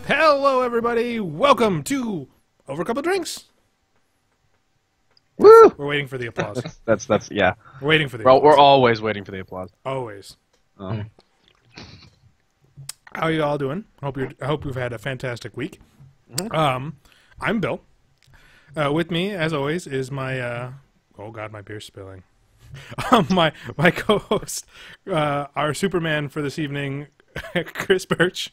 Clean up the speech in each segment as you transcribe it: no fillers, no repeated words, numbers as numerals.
Hello, everybody. Welcome to Over a Couple Drinks. Woo! We're waiting for the applause. That's yeah. We're waiting for the We're, applause. we're always waiting for the applause. Always. Oh. How are you all doing? I hope you've had a fantastic week. I'm Bill. With me, as always, is my oh god, my beer's spilling. My co-host, our Superman for this evening, Chris Birch.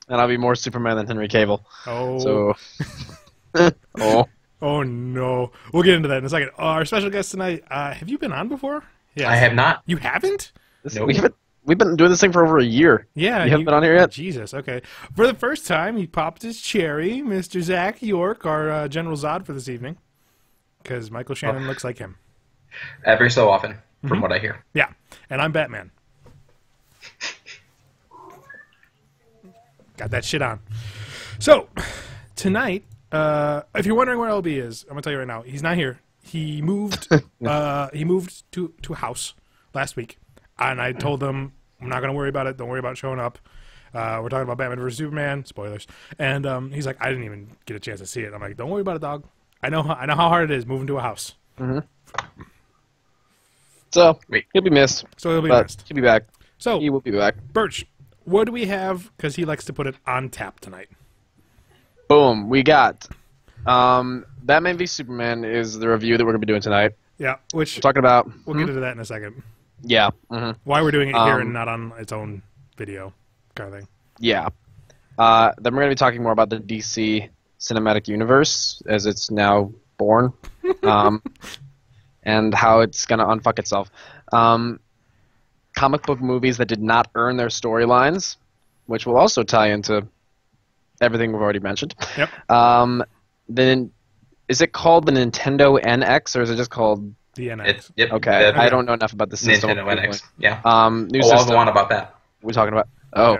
And I'll be more Superman than Henry Cavill. Oh. So. Oh. Oh no. We'll get into that in a second. Our special guest tonight. Have you been on before? Yes. I have not. You haven't? Nope. We've been doing this thing for over a year. Yeah. You haven't been on here yet? Jesus, okay. For the first time, he popped his cherry, Mr. Zach York, our General Zod for this evening. Because Michael Shannon looks like him. Every so often, from what I hear. Yeah. And I'm Batman. Got that shit on. So, tonight, if you're wondering where LB is, I'm going to tell you right now. He's not here. He moved to a house last week. And I told him, I'm not going to worry about it. Don't worry about showing up. We're talking about Batman vs. Superman. Spoilers. And he's like, I didn't even get a chance to see it. I'm like, don't worry about it, dog. I know how hard it is moving to a house. Mm-hmm. So, he'll be missed. So he'll be but missed. He'll be back. So, He will be back. Birch, what do we have? Because he likes to put it on tap tonight. Boom. We got Batman v Superman is the review that we're going to be doing tonight. Yeah, which We're talking about... we'll get into that in a second. Yeah. Mm-hmm. Why we're doing it here and not on its own video kind of thing. Yeah. Then we're going to be talking more about the DC Cinematic Universe as it's now born, and how it's going to unfuck itself. Comic book movies that did not earn their storylines, which will also tie into everything we've already mentioned. Yep. Then, is it called the Nintendo NX, or is it just called... The NX. Yep. Okay, I don't know enough about the system. Nintendo NX. Yeah. New I'll system. go on about that. We're talking about... Oh.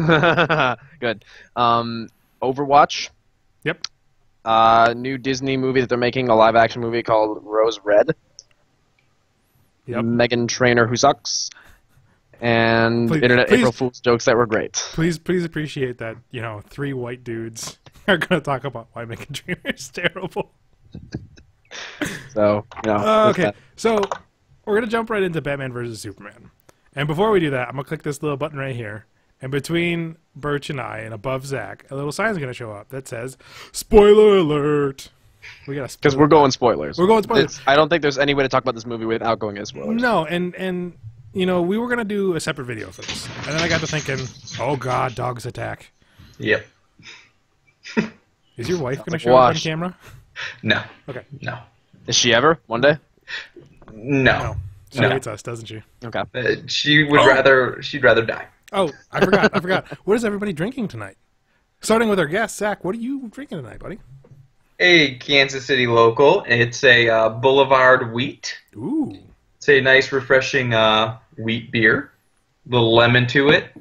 Okay. Good. Overwatch. Yep. New Disney movie that they're making, a live-action movie called Rose Red. Yep. Megan Trainor who sucks. And Internet April Fool's jokes that were great. Please appreciate that, three white dudes are going to talk about why Megan Trainor is terrible. So, that's Okay, that. so we're going to jump right into Batman vs. Superman. And before we do that, I'm going to click this little button right here. And between Birch and I, and above Zach, a little sign's going to show up that says, Spoiler alert! We got Because we're going spoilers. We're going spoilers. I don't think there's any way to talk about this movie without going into spoilers. No, and we were going to do a separate video for this. And then I got to thinking, oh god, dogs attack. Yep. Is your wife going to show up on Wash. camera? No. Okay. No. Is she ever? One day? No. No. She No. hates us, doesn't she? Okay. She'd rather die. Oh, I forgot. What is everybody drinking tonight? Starting with our guest, Zach, what are you drinking tonight, buddy? A Kansas City local. It's a Boulevard Wheat. Ooh. It's a nice, refreshing wheat beer. A little lemon to it.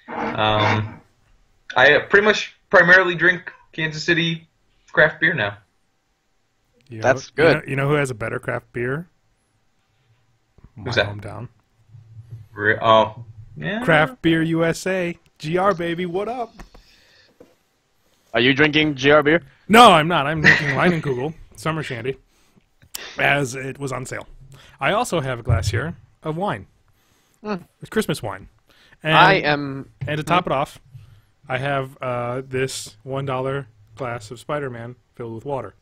I primarily drink Kansas City craft beer now. That's good. You know who has a better craft beer? Who's My that? hometown. Oh, yeah. Craft Beer USA. GR, baby, what up? Are you drinking GR beer? No, I'm not. I'm drinking Leinenkugel Summer Shandy, as it was on sale. I also have a glass here of wine. It's Christmas wine. And, And to top it off, I have this $1 glass of Spider-Man filled with water.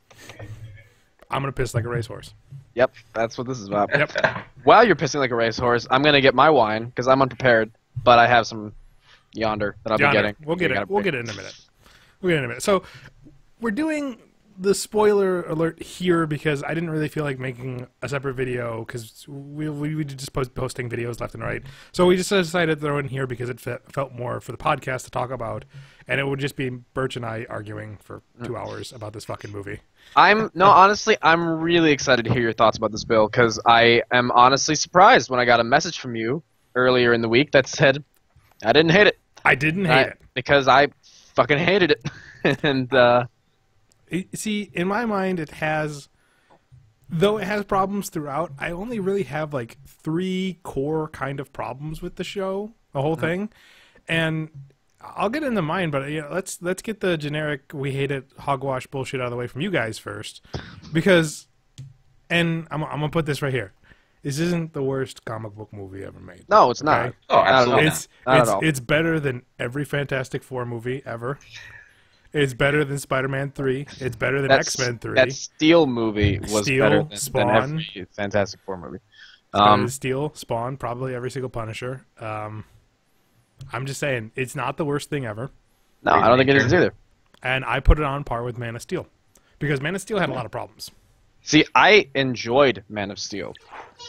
I'm going to piss like a racehorse. Yep, that's what this is about. Yep. While you're pissing like a racehorse, I'm gonna get my wine because I'm unprepared, but I have some yonder that I'll be getting. We'll get it. We'll get it in a minute. So we're doing the spoiler alert here because I didn't really feel like making a separate video because we just posting videos left and right. So we just decided to throw it in here because it felt more for the podcast to talk about, and it would just be Birch and I arguing for 2 hours about this fucking movie. Honestly, I'm really excited to hear your thoughts about this, Bill, because I am honestly surprised when I got a message from you earlier in the week that said, I didn't hate it. I didn't hate it. Because I fucking hated it. And, see, in my mind, though it has problems throughout, I only really have like 3 core kind of problems with the show, the whole thing. And I'll get into mine, but let's get the generic we hate it hogwash bullshit out of the way from you guys first, because, and I'm gonna put this right here. This isn't the worst comic book movie ever made. No, it's not. Okay? Oh, absolutely. Not at all. It's better than every Fantastic Four movie ever. It's better than Spider-Man 3. It's better than X-Men 3. That Steel movie was Steel, better than Spawn. every Fantastic Four movie. It's better than Steel, Spawn, probably every single Punisher. I'm just saying, it's not the worst thing ever. No, I don't think it is either. And I put it on par with Man of Steel. Because Man of Steel had a lot of problems. See, I enjoyed Man of Steel,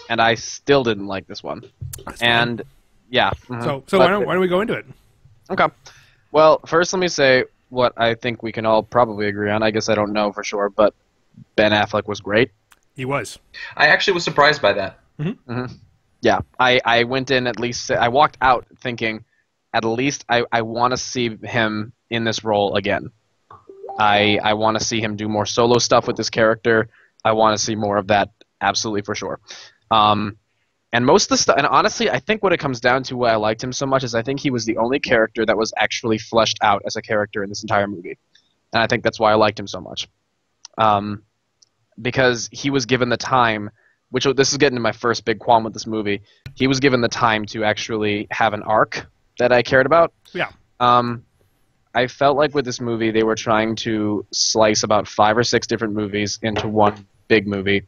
and I still didn't like this one. And yeah. So why don't we go into it? Okay. Well, first let me say what I think we can all probably agree on. I guess I don't know for sure, but Ben Affleck was great. He was. I actually was surprised by that. Yeah, I went in at least. I walked out thinking, at least I want to see him in this role again. I want to see him do more solo stuff with this character. I want to see more of that, absolutely for sure. And most of the stuff, and honestly, I think what it comes down to why I liked him so much is I think he was the only character that was actually fleshed out as a character in this entire movie, and I think that's why I liked him so much. Because he was given the time, which this is getting to my first big qualm with this movie. He was given the time to actually have an arc that I cared about. Yeah. I felt like with this movie they were trying to slice about 5 or 6 different movies into one big movie,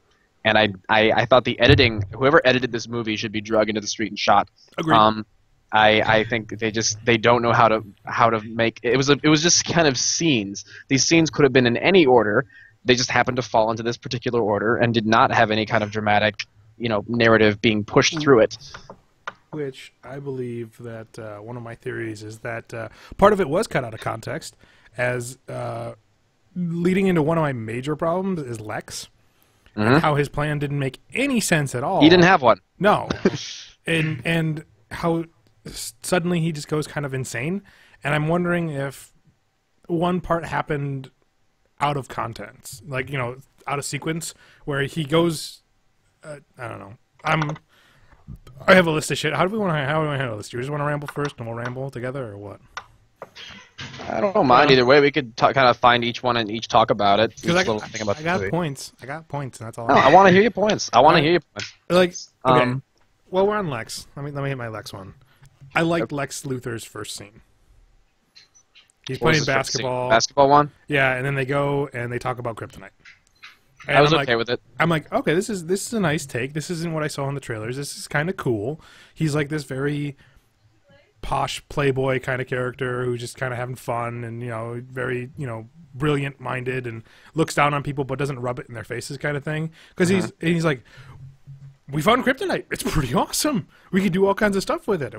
and I thought the editing, whoever edited this movie should be dragged into the street and shot. Agreed. I think they don't know how to make it was just kind of scenes. These scenes could have been in any order. They just happened to fall into this particular order and did not have any kind of dramatic, narrative being pushed through it. Which I believe that one of my theories is that part of it was cut out of context, as leading into one of my major problems is Lex, and how his plan didn't make any sense at all. He didn't have one. No, and how suddenly he just goes kind of insane, and I'm wondering if one part happened out of context, like out of sequence, where he goes. I don't know. I have a list of shit. How do we want to handle this? Do you just want to ramble first, and we'll ramble together, or what? I don't mind either way. We could kind of find each one and each talk about it. Because I got movie. points. I got points, and that's all. No, I want to hear your points. I want to hear your points. Like, okay. Well, we're on Lex. Let me hit my Lex one. I liked Lex Luthor's first scene. He's playing basketball. Basketball one? Yeah, and then they go and they talk about kryptonite. And I was okay with it. I'm like, okay, this is a nice take. This isn't what I saw in the trailers. This is kind of cool. He's like this very posh playboy kind of character who's just kind of having fun and very brilliant minded and looks down on people but doesn't rub it in their faces kind of thing. Because he's like, we found kryptonite. It's pretty awesome. We can do all kinds of stuff with it.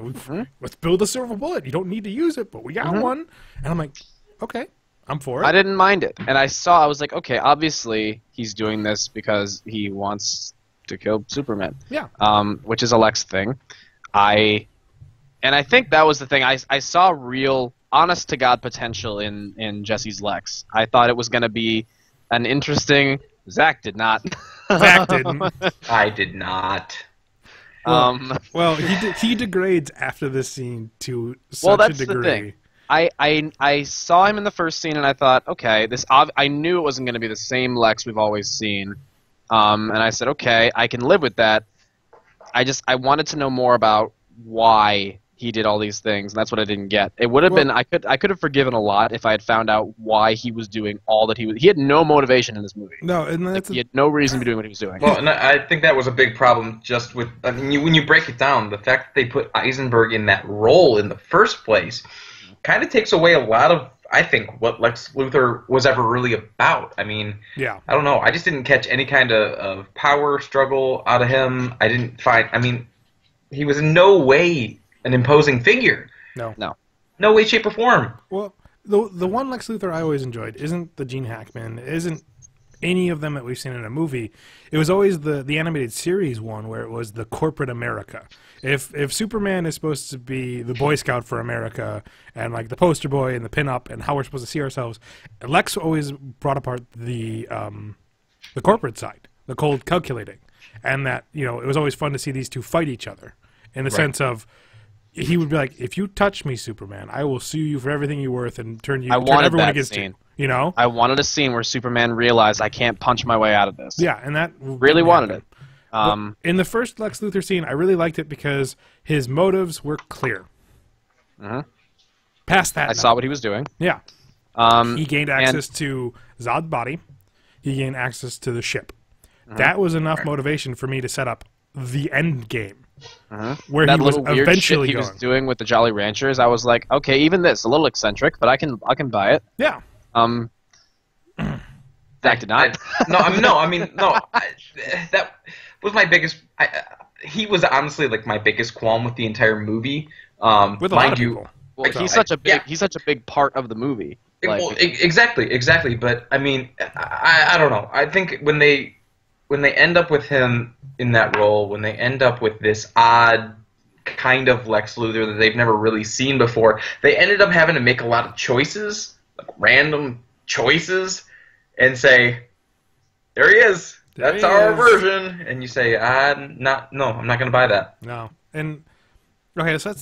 Let's build a silver bullet. You don't need to use it, but we got one. And I'm like, okay. I'm for it. I didn't mind it. And I was like, okay, obviously he's doing this because he wants to kill Superman. Yeah. Which is a Lex thing. And I think that was the thing. I saw real, honest-to-God potential in Jesse's Lex. I thought it was going to be an interesting... Zach did not. Zach didn't. I did not. Well, he degrades after this scene to such a degree. The thing. I saw him in the first scene and I thought, okay, I knew it wasn't going to be the same Lex we've always seen, and I said, okay, I can live with that. I wanted to know more about why he did all these things, and that's what I didn't get. It would have been I could have forgiven a lot if I had found out why he was doing all that he was. He had no motivation in this movie. No, and he had no reason to be doing what he was doing. Well, and I think that was a big problem just with when you break it down, the fact that they put Eisenberg in that role in the first place kind of takes away a lot of, I think, what Lex Luthor was ever really about. I mean, yeah. I don't know. I just didn't catch any kind of power struggle out of him. He was in no way an imposing figure. No, way, shape, or form. Well, the one Lex Luthor I always enjoyed isn't the Gene Hackman, isn't any of them that we've seen in a movie. It was always the animated series one where it was the corporate America. If Superman is supposed to be the Boy Scout for America and like the poster boy and the pinup and how we're supposed to see ourselves, Lex always brought apart the corporate side, the cold calculating, and that it was always fun to see these two fight each other in the sense of he would be like, if you touch me, Superman, I will sue you for everything you're worth and turn I turn wanted everyone that against scene. you. You know? I wanted a scene where Superman realized I can't punch my way out of this. Yeah, and that Really didn't wanted happen. it. But in the first Lex Luthor scene, I really liked it because his motives were clear. Mhm. Past that, I saw what he was doing. yeah, Um, he gained access to Zod's body. He gained access to the ship. That was enough motivation for me to set up the end game, where that he was little weird eventually shit he going. was doing with the Jolly Ranchers, I was like, okay, even this, a little eccentric, but I can buy it. Yeah, That did not. That was my biggest. He was honestly like my biggest qualm with the entire movie. with a lot of people. Well, Like, he's such a big yeah. he's such a big part of the movie. Like, Well, exactly. But I mean, I don't know. I think when they end up with him in that role, when they end up with this odd kind of Lex Luthor that they've never really seen before, they ended up having to make a lot of choices, like random choices, and say, "There he is. There That's he our is." version." And you say, I'm not going to buy that." No, and okay, so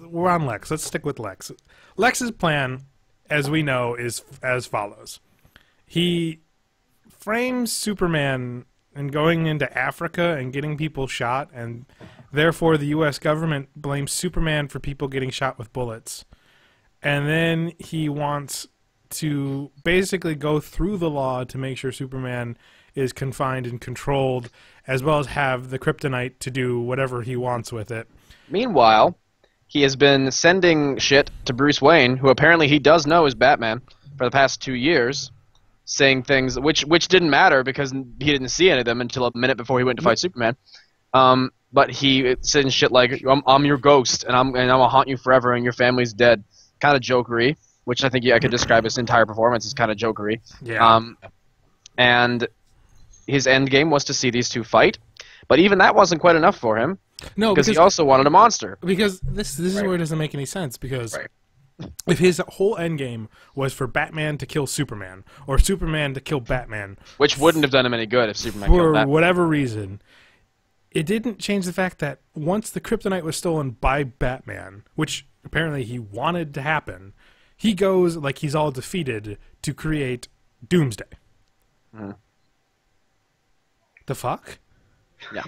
we're on Lex. Let's stick with Lex. Lex's plan, as we know, is as follows. He frames Superman and going into Africa and getting people shot, and therefore the U.S. government blames Superman for people getting shot with bullets. And then he wants to basically go through the law to make sure Superman is confined and controlled, as well as have the kryptonite to do whatever he wants with it. meanwhile, he has been sending shit to Bruce Wayne, who apparently he does know is Batman, for the past 2 years, saying things which didn't matter because he didn't see any of them until a minute before he went to fight Superman. But he sends shit like, "I'm your ghost, and I'm gonna haunt you forever, and your family's dead." Kind of jokery, which I think I could describe his entire performance as kind of jokery. Yeah. And his end game was to see these two fight, but even that wasn't quite enough for him No, because he also wanted a monster. because this is Right. where it doesn't make any sense, because Right. if his whole end game was for Batman to kill Superman or Superman to kill Batman Which wouldn't have done him any good if Superman for killed that. whatever reason, it didn't change the fact that once the kryptonite was stolen by Batman, which apparently he wanted to happen, he goes like he's all defeated to create Doomsday. The fuck? Yeah.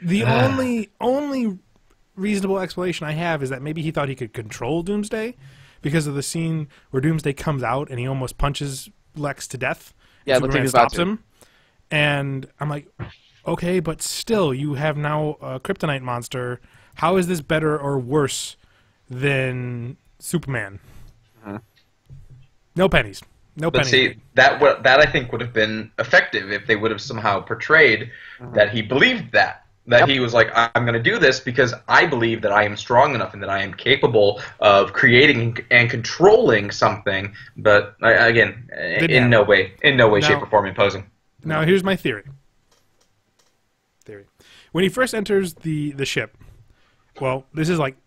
The only reasonable explanation I have is that maybe he thought he could control Doomsday because of the scene where Doomsday comes out and he almost punches Lex to death. Yeah, and it looked like Superman he was about stops to. him. And I'm like, okay, but still, you have now a kryptonite monster. How is this better or worse than Superman? No pennies. No But pennies. see, that I think would have been effective if they would have somehow portrayed that he believed that. That he was like, "I'm going to do this because I believe that I am strong enough and that I am capable of creating and controlling something." But again, in no way, shape, or form imposing. Now, here's my theory. When he first enters the ship, well, this is like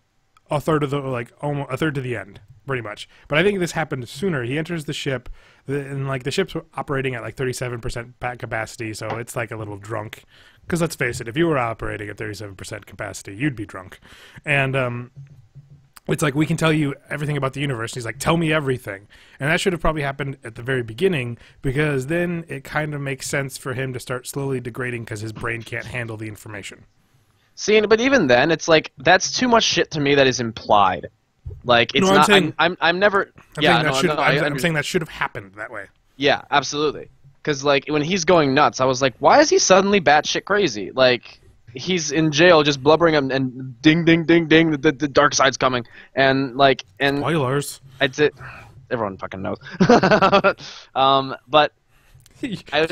a third of the almost a third to the end, pretty much. But I think this happened sooner. He enters the ship, and like the ship's operating at like 37% capacity, so it's like a little drunk. Because let's face it, if you were operating at 37% capacity, you'd be drunk. And it's like, we can tell you everything about the universe. And he's like, tell me everything. And that should have probably happened at the very beginning, because then it kind of makes sense for him to start slowly degrading because his brain can't handle the information. See, but even then, it's like that's too much shit to me that is implied. Like it's No, I'm not. saying- I'm never. I'm yeah, saying that no, should, no, I I'm saying that should have happened that way. Yeah, absolutely. Because like when he's going nuts, I was like, why is he suddenly batshit crazy? Like he's in jail, just blubbering and ding, ding, ding, ding. The dark side's coming, and like and Spoilers. I'd say everyone fucking knows. But I,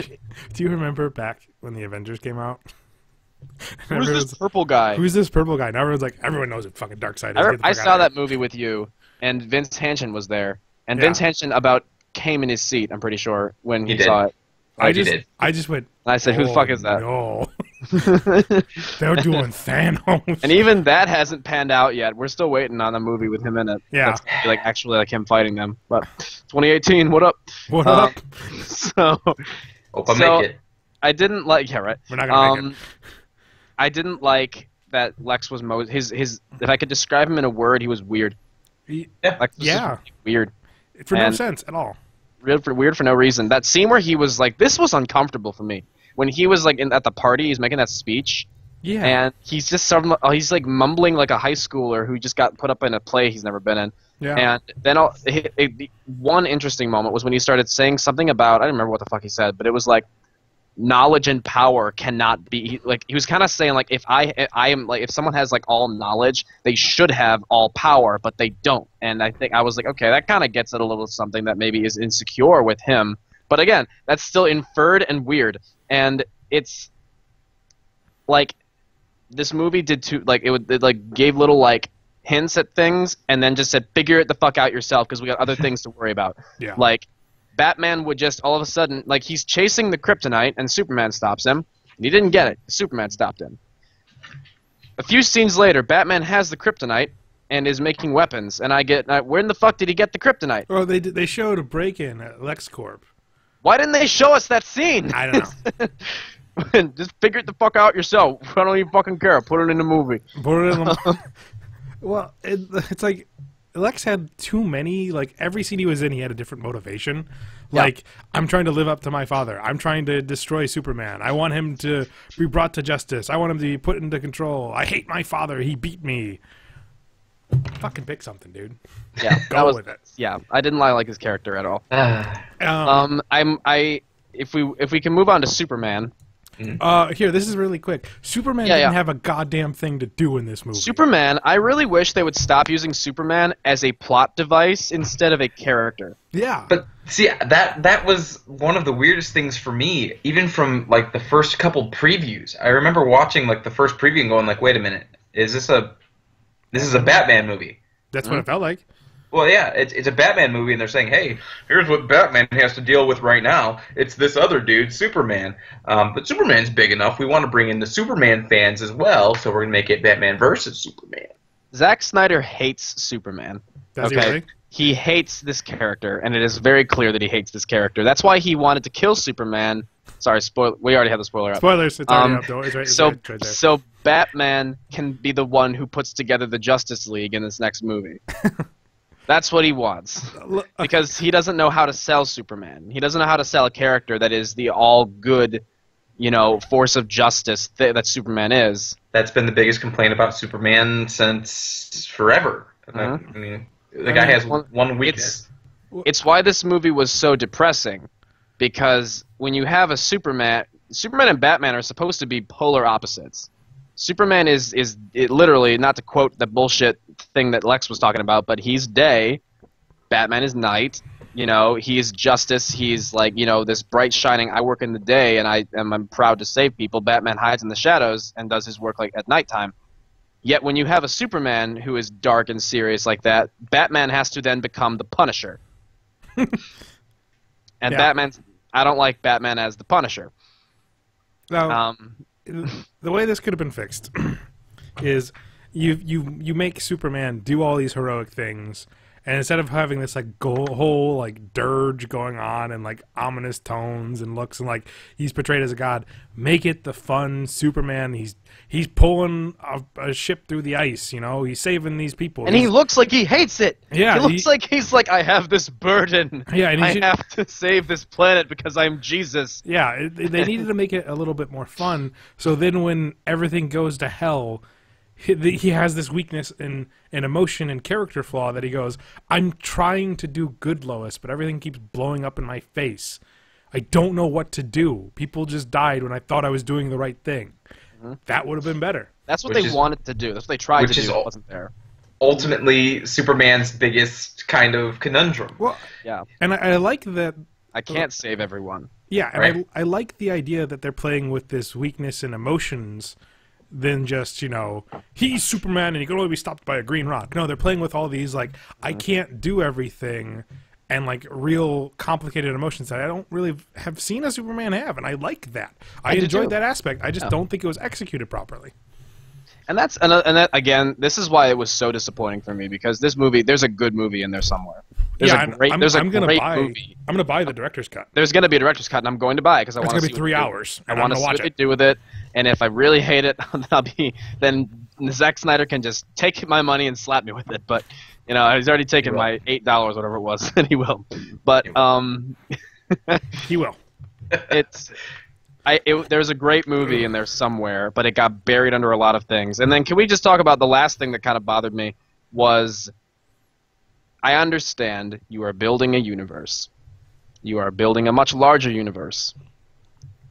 Do you remember back when the Avengers came out? who's this purple guy? Who's this purple guy? Now everyone's like, everyone knows what fucking Darkseid is. Get the I fuck saw outta that movie with you, and Vince Hanchen was there, and Yeah. Vince Hanchen about came in his seat. I'm pretty sure when he He did. saw it. here. I just went. And I said, "Who the fuck is that?" No. They're doing Thanos. And even that hasn't panned out yet. We're still waiting on a movie with him in it. Yeah. That's gonna be, like actually like him fighting them. But 2018, what up? What up? So Hope I So- make it. I didn't like. Yeah, right. We're not gonna make it. I didn't like that Lex was his if I could describe him in a word, he was weird. Lex was just weird. For no sense at all. Weird for no reason. That scene where he was like, this was uncomfortable for me. When he was like at the party, he's making that speech. Yeah. And he's just he's like mumbling like a high schooler who just got put up in a play he's never been in. Yeah. And then one interesting moment was when he started saying something about, I don't remember what the fuck he said, but it was like, knowledge and power cannot be, like, he was kind of saying like, if I am like, if someone has like all knowledge, they should have all power, but they don't. And I think I was like, okay, that kind of gets at a little something that maybe is insecure with him. But again, that's still inferred and weird. And it's like, this movie did too, like, it like gave little like hints at things and then just said, figure it the fuck out yourself because we got other things to worry about. Yeah. Like, Batman would just all of a sudden, like, he's chasing the kryptonite and Superman stops him, and he didn't get it. Superman stopped him. A few scenes later, Batman has the kryptonite and is making weapons, and where in the fuck did he get the kryptonite? Well, they showed a break-in at LexCorp. Why didn't they show us that scene? I don't know. Just figure it the fuck out yourself. I don't even fucking care. Put it in the movie. Well, it's like, Lex had too many, like, every scene he was in, he had a different motivation. Like, I'm trying to live up to my father. I'm trying to destroy Superman. I want him to be brought to justice. I want him to be put into control. I hate my father. He beat me. Fucking pick something, dude. Yeah, Go with it. Yeah, I didn't like his character at all. If we can move on to Superman. Here, this is really quick. Superman didn't have a goddamn thing to do in this movie. Superman, I really wish they would stop using Superman as a plot device instead of a character. Yeah. But see, that was one of the weirdest things for me, even from like the first couple previews. I remember watching like the first preview and going like, wait a minute, this is a Batman movie. That's what it felt like. Well, yeah, it's a Batman movie, and they're saying, hey, here's what Batman has to deal with right now. It's this other dude, Superman. But Superman's big enough. We want to bring in the Superman fans as well, so we're going to make it Batman versus Superman. Zack Snyder hates Superman. Does he really? He hates this character, and it is very clear that he hates this character. That's why he wanted to kill Superman. Sorry, we already have the spoiler up. Spoilers, it's already up, though. It's right there. So Batman can be the one who puts together the Justice League in this next movie. That's what he wants. Because he doesn't know how to sell Superman. He doesn't know how to sell a character that is the all-good, force of justice that Superman is. That's been the biggest complaint about Superman since forever. I mean, the guy has one weakness. It's why this movie was so depressing. Because when you have a Superman and Batman are supposed to be polar opposites. Superman is literally, not to quote the bullshit thing that Lex was talking about, but he's day, Batman is night. He's justice. He's like, this bright shining. I work in the day, and I'm proud to save people. Batman hides in the shadows and does his work like at nighttime. Yet when you have a Superman who is dark and serious like that, Batman has to then become the Punisher. And I don't like Batman as the Punisher. Now, the way this could have been fixed is you make Superman do all these heroic things, and instead of having this like whole like dirge going on and like ominous tones and looks and like he's portrayed as a god, make it the fun Superman. He's pulling a ship through the ice, he's saving these people, and he looks like he hates it. Yeah, he looks like he's like, I have this burden. Yeah, and I have to save this planet because I'm Jesus. Yeah, they needed to make it a little bit more fun. So then, when everything goes to hell, he has this weakness in emotion and character flaw that he goes, I'm trying to do good, Lois, but everything keeps blowing up in my face. I don't know what to do. People just died when I thought I was doing the right thing. That would have been better. That's what they wanted to do. That's what they tried to do. It wasn't there. Ultimately, Superman's biggest kind of conundrum. Well, yeah. And I like that. I can't save everyone. Yeah, and I like the idea that they're playing with this weakness and emotions than just, he's Superman and he can only be stopped by a green rock. No, they're playing with all these, like, I can't do everything, and, like, real complicated emotions that I don't really have seen a Superman have, and I like that. I enjoyed that aspect. I just don't think it was executed properly. And that again, this is why it was so disappointing for me, because this movie, there's a good movie in there somewhere. I'm gonna buy the director's cut. There's gonna be a director's cut, and I'm going to buy it because I want to see. It's gonna be 3 hours. I want to see what they do with it, and if I really hate it, then Zack Snyder can just take my money and slap me with it. But you know, he's already taken my $8, whatever it was, and he will. But He will. There's a great movie in there somewhere, but it got buried under a lot of things. And then can we just talk about the last thing that kind of bothered me was I understand you are building a universe. You are building a much larger universe.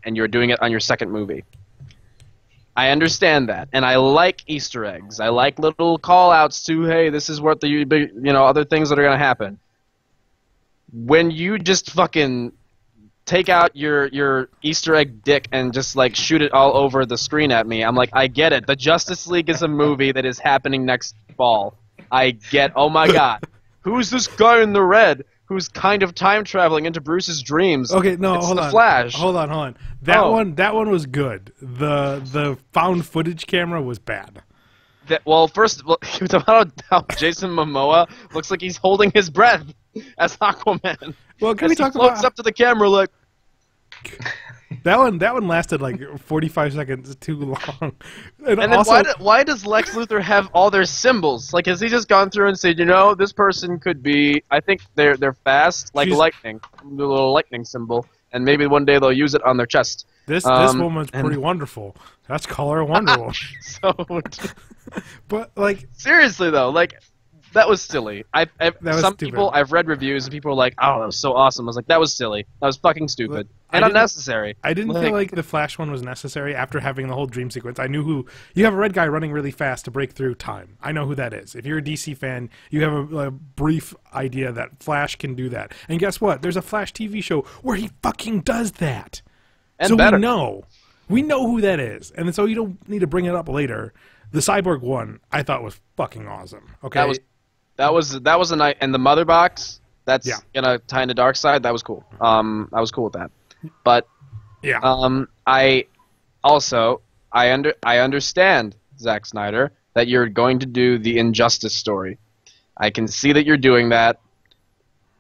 And you're doing it on your second movie. I understand that. And I like Easter eggs. I like little call-outs to, hey, this is what other things that are going to happen. When you just fucking take out your Easter egg dick and just like shoot it all over the screen at me, I'm like, I get it. The Justice League is a movie that is happening next fall. Oh my god. Who's this guy in the red who's kind of time traveling into Bruce's dreams? Okay, no, it's hold the on. Flash. Hold on. That one was good. The found footage camera was bad. First, he was about how Jason Momoa looks like he's holding his breath as Aquaman. Well, can we talk he floats about up to the camera like that one lasted like 45 seconds too long. And then also, why does Lex Luthor have all their symbols? Like, has he just gone through and said, this person could be? I think they're fast, like lightning, the little lightning symbol, and maybe one day they'll use it on their chest. This woman's pretty wonderful. Let's call her wonderful. So, but like seriously though, like. That was silly. I've read reviews and people were like, "Oh, that was so awesome." I was like, "That was silly. That was fucking stupid and unnecessary." I didn't feel like the Flash one was necessary after having the whole dream sequence. I knew you have a red guy running really fast to break through time. I know who that is. If you're a DC fan, you have a brief idea that Flash can do that. And guess what? There's a Flash TV show where he fucking does that. And so better. we know who that is, and so you don't need to bring it up later. The Cyborg one I thought was fucking awesome. Okay. That was a night, and the mother box. That's gonna tie into Darkseid. That was cool. I was cool with that. But I understand, Zack Snyder, that you're going to do the Injustice story. I can see that you're doing that,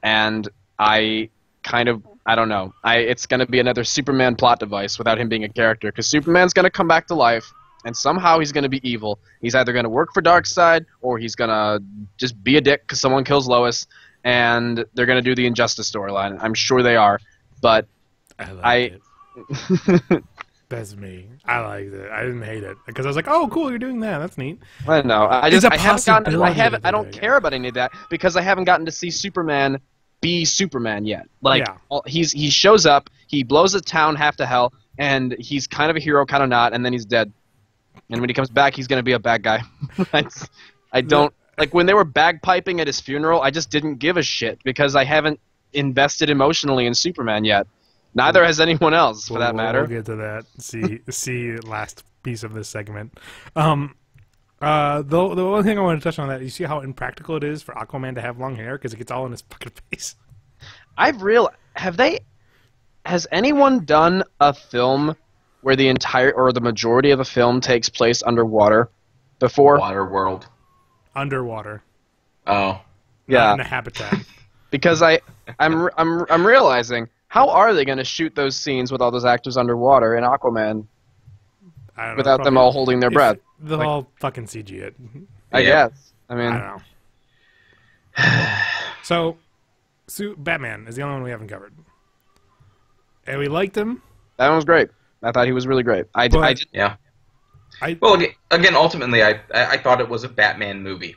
and I don't know. It's gonna be another Superman plot device without him being a character, because Superman's gonna come back to life. And somehow he's going to be evil. He's either going to work for Darkseid, or he's going to just be a dick because someone kills Lois, and they're going to do the Injustice storyline. I'm sure they are, but I it. That's me. I liked it. I didn't hate it because I was like, "Oh, cool, you're doing that. That's neat." I know. I don't care about any of that because I haven't gotten to see Superman be Superman yet. Like he shows up, he blows a town half to hell, and he's kind of a hero, kind of not, and then he's dead. And when he comes back, he's going to be a bad guy. I don't... Like, when they were bagpiping at his funeral, I just didn't give a shit because I haven't invested emotionally in Superman yet. Neither has anyone else, for that matter. We'll get to that. See last piece of this segment. The only thing I want to touch on that, you see how impractical it is for Aquaman to have long hair because it gets all in his fucking face? Has anyone done a film where the entire or the majority of a film takes place underwater before? Waterworld. Underwater. Oh. Yeah. In a habitat. Because I'm realizing, how are they going to shoot those scenes with all those actors underwater in Aquaman without them all holding their breath? They'll all fucking CG it. I guess. I mean, I don't know. So Batman is the only one we haven't covered. And we liked him. That one was great. I thought he was really great. Well, again, ultimately, I thought it was a Batman movie.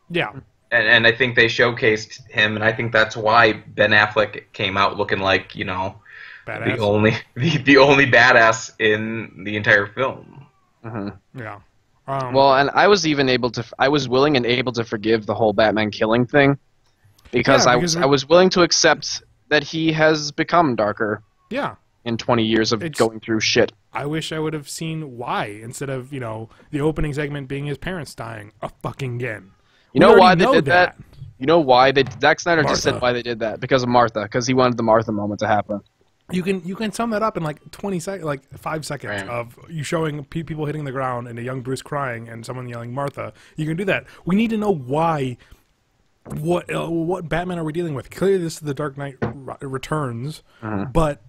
Yeah. And I think they showcased him, and I think that's why Ben Affleck came out looking like, the only badass in the entire film. Mm-hmm. Yeah. Well, and I was willing and able to forgive the whole Batman killing thing because I was willing to accept that he has become darker. Yeah. In 20 years of going through shit. I wish I would have seen why instead of, the opening segment being his parents dying fucking again. You know why they did that? You know why Zack Snyder just said why they did that? Because of Martha, because he wanted the Martha moment to happen. You can sum that up in like 20 seconds, like 5 seconds of you showing people hitting the ground and a young Bruce crying and someone yelling Martha. You can do that. We need to know why. What Batman are we dealing with? Clearly, this is the Dark Knight Returns, but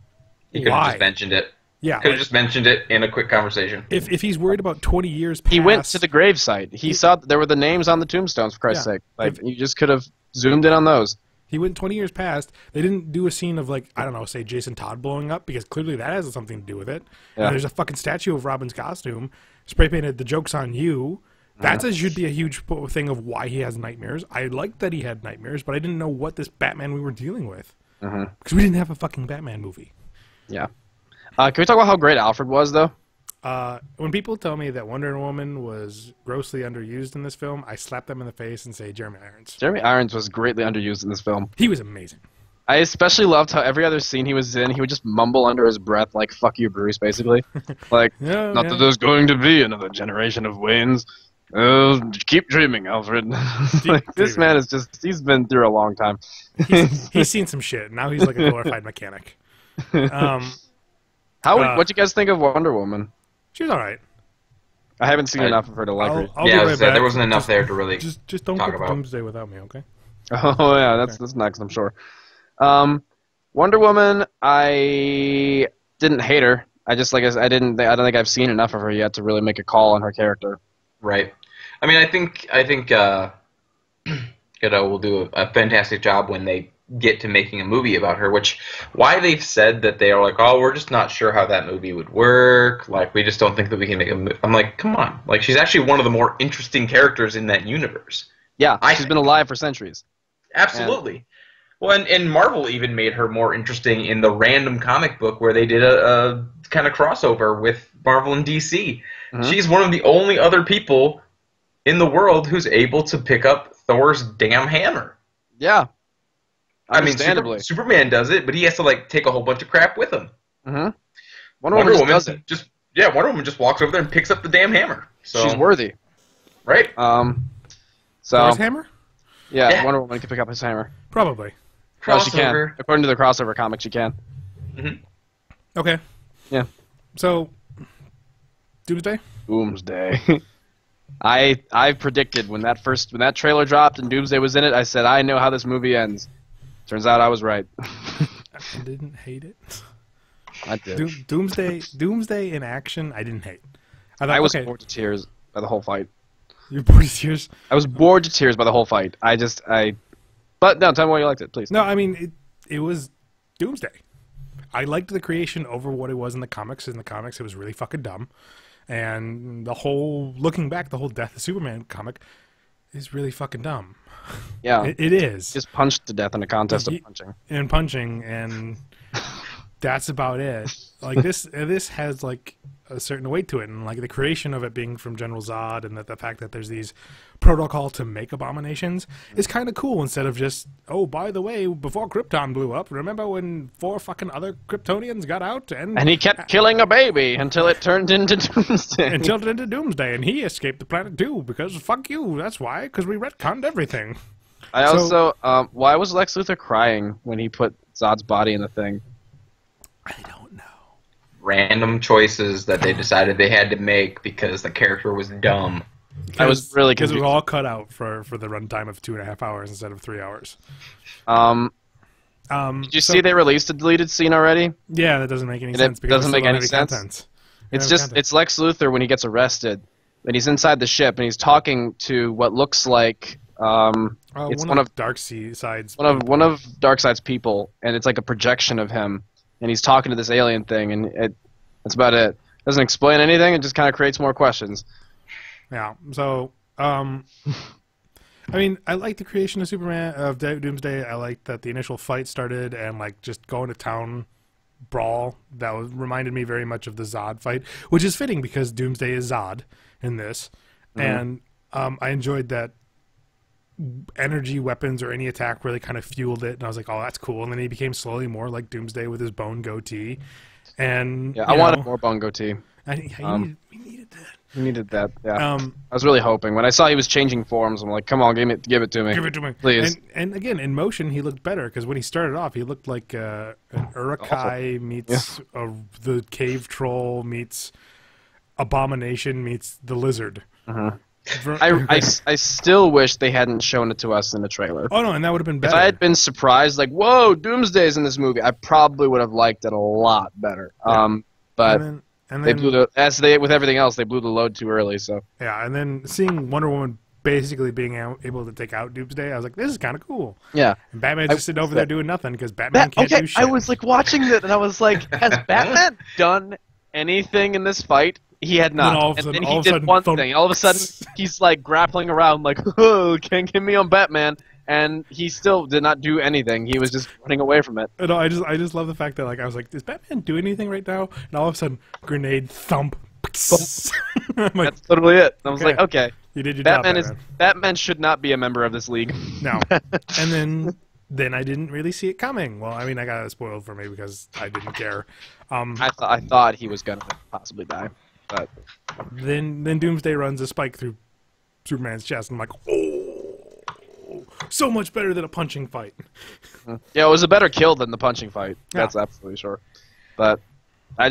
you could have just mentioned it. Yeah, Could have just mentioned it in a quick conversation. if he's worried about 20 years past, He went to the gravesite. He saw that there were the names on the tombstones, for Christ's Yeah. sake. Like, you just could have zoomed in on those. he went 20 years past. They didn't do a scene of, like, I don't know, say Jason Todd blowing up, because clearly that has something to do with it. Yeah. And there's a fucking statue of Robin's costume, spray painted "The Joke's on You." That should be a huge thing of why he has nightmares. I liked that he had nightmares, but I didn't know what this Batman we were dealing with. Because we didn't have a fucking Batman movie. Yeah. Can we talk about how great Alfred was, though? When people tell me that Wonder Woman was grossly underused in this film, I slap them in the face and say Jeremy Irons. Jeremy Irons was greatly underused in this film. He was amazing. I especially loved how every other scene he was in, he would just mumble under his breath, like, fuck you, Bruce, basically. Like, Yeah, not yeah. that there's going to be another generation of Waynes. Keep dreaming, Alfred. Like, this man is just, he's been through a long time. He's seen some shit. Now he's like a glorified mechanic. What'd you guys think of Wonder Woman? She was all right. I haven't seen enough of her to like her. I'll Yeah, be I right was saying, back. there wasn't enough there to really. Just don't talk put about. Doomsday without me, okay? Oh yeah, that's next, I'm sure. Wonder Woman, I didn't hate her. I just I don't think I've seen enough of her yet to really make a call on her character. Right. I mean, I think will do a fantastic job when they get to making a movie about her, which why they've said that they are like, oh, we're just not sure how that movie would work. Like, we just don't think that we can make a movie. I'm like, come on. Like, she's actually one of the more interesting characters in that universe. Yeah, she's been alive for centuries. Absolutely. Well, and Marvel even made her more interesting in the random comic book where they did a kind of crossover with Marvel and DC. Mm-hmm. She's one of the only other people in the world who's able to pick up Thor's damn hammer. Yeah. I mean, Understandably. Superman does it, but he has to like take a whole bunch of crap with him. Mm-hmm. Wonder Woman does it. Wonder Woman just walks over there and picks up the damn hammer. So she's worthy. right? Thor's hammer? Yeah, Wonder Woman can pick up his hammer. Probably. Well, she can. Crossover. According to the crossover comics, she can. Okay. Yeah. So, Doomsday? Doomsday. I predicted when that trailer dropped and Doomsday was in it, I said I know how this movie ends. Turns out I was right. I didn't hate it. I did. Doomsday in action, I didn't hate. I thought, I was okay, bored to tears by the whole fight. you're bored to tears. I was bored to tears by the whole fight. But no, tell me why you liked it, please. No, I mean, it was Doomsday. I liked the creation over what it was in the comics. In the comics, it was really fucking dumb. And looking back, the whole Death of Superman comic is really fucking dumb. Yeah. It is. Just punched to death in a contest of punching. And punching, and that's about it. Like, this has, like, a certain weight to it, and, like, the creation of it being from General Zod, and the fact that there's these protocol to make abominations is kind of cool, instead of just, oh, by the way, before Krypton blew up, remember when 4 fucking other Kryptonians got out? And he kept killing a baby until it turned into Doomsday. until it into Doomsday, and he escaped the planet too, because fuck you, that's why, because we retconned everything. I also, why was Lex Luthor crying when he put Zod's body in the thing? I don't know. Random choices that they decided they had to make because the character was dumb. I was really because it was confused. all cut out for the runtime of 2.5 hours instead of 3 hours. Did you see they released a deleted scene already? Yeah, that doesn't make any It sense. Because doesn't we still make any don't have sense. content. It's We don't just have content. it's Lex Luthor when he gets arrested, and he's inside the ship, and he's talking to what looks like it's one of Darkseid's one of Darkseid's people, and it's like a projection of him, and he's talking to this alien thing, and that's about it. Doesn't explain anything. It just kind of creates more questions. Yeah. So, I mean, I like the creation of Superman of Doomsday. I like that the initial fight started and like just going to town brawl. That reminded me very much of the Zod fight, which is fitting because Doomsday is Zod in this, and I enjoyed that energy weapons or any attack really kind of fueled it, and I was like, oh, that's cool. And then he became slowly more like Doomsday with his bone goatee, and Yeah, I wanted more bone goatee. we needed that. We needed that. Yeah, I was really hoping when I saw he was changing forms. I'm like, come on, give it to me. Give it to me, please. And again, in motion, he looked better because when he started off, he looked like an Uruk-hai meets the cave troll meets Abomination meets the lizard. I still wish they hadn't shown it to us in the trailer. Oh no, and that would have been better. If I had been surprised, like, whoa, Doomsday's in this movie, I probably would have liked it a lot better. Yeah. But and they then blew with everything else, they blew the load too early. So yeah, and then seeing Wonder Woman basically being able to take out Doomsday, I was like, this is kind of cool. yeah. And Batman's just sitting over there doing nothing because Batman can't do shit. I was like watching that, and I was like, has Batman done anything in this fight? He had not. And then he did one thing. All of a sudden, he's like grappling around, like, oh, can't get me on Batman. And he still did not do anything. He was just running away from it. No, I just love the fact that like I was like, does Batman do anything right now? And all of a sudden, grenade thump. I'm like, That's totally it. And I was like, okay. You did your Batman job, Batman should not be a member of this league. No. And then I didn't really see it coming. Well, I mean, I got it spoiled for me because I didn't care. I thought he was gonna possibly die, but then Doomsday runs a spike through Superman's chest, and I'm like, oh, so much better than a punching fight. yeah, it was a better kill than the punching fight. Yeah. That's absolutely sure. But I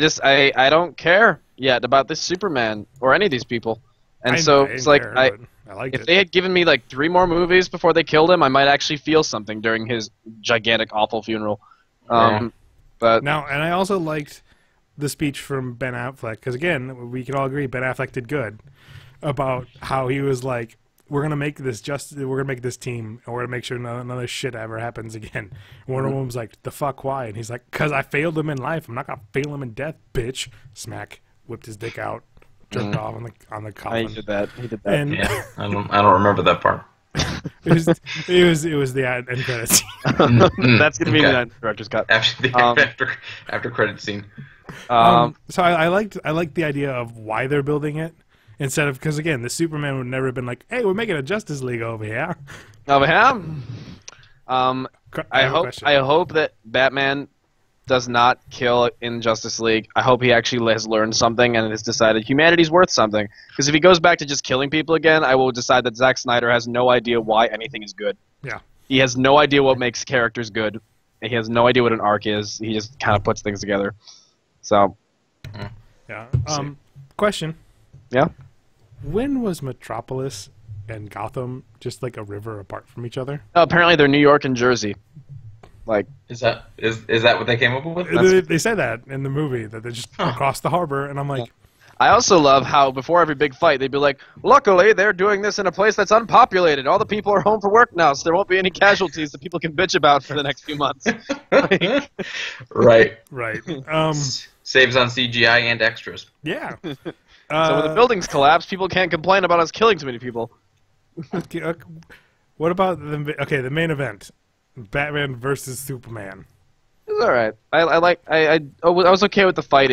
don't care yet about this Superman or any of these people. And so it's like I liked if it. they had given me like 3 more movies before they killed him, I might actually feel something during his gigantic, awful funeral. But Now, and I also liked the speech from Ben Affleck because again, we can all agree Ben Affleck did good about how he was like, we're gonna make this team, and we're gonna make sure none of this shit ever happens again. And Wonder Woman's like, the fuck, why? And he's like, cause I failed him in life. I'm not gonna fail him in death, bitch. Smack, whipped his dick out, jerked off on the coffin. he did that. And Yeah, I don't remember that part. it was the end credits. That's gonna be Okay. the director's cut. After credit scene. So I liked the idea of why they're building it instead of because again the Superman would never have been like, hey, we're making a Justice League over here. Over him. I hope that Batman does not kill in Justice League. I hope he actually has learned something and has decided humanity's worth something. Because if he goes back to just killing people again, I will decide that Zack Snyder has no idea why anything is good. Yeah. He has no idea what makes characters good. He has no idea what an arc is. He just kind of puts things together. So. Yeah. Question. Yeah. When was Metropolis and Gotham just like a river apart from each other? Oh, apparently they're New York and Jersey. Like. Is that what they came up with? They said that in the movie that they just across the harbor, and I'm like, I also love how before every big fight they'd be like, luckily they're doing this in a place that's unpopulated. All the people are home for work now, so there won't be any casualties that people can bitch about for the next few months. Like, Right. right. Saves on CGI and extras. Yeah. so when the buildings collapse, people can't complain about us killing too many people. What about the main event? Batman versus Superman. It's all right. I was okay with the fight.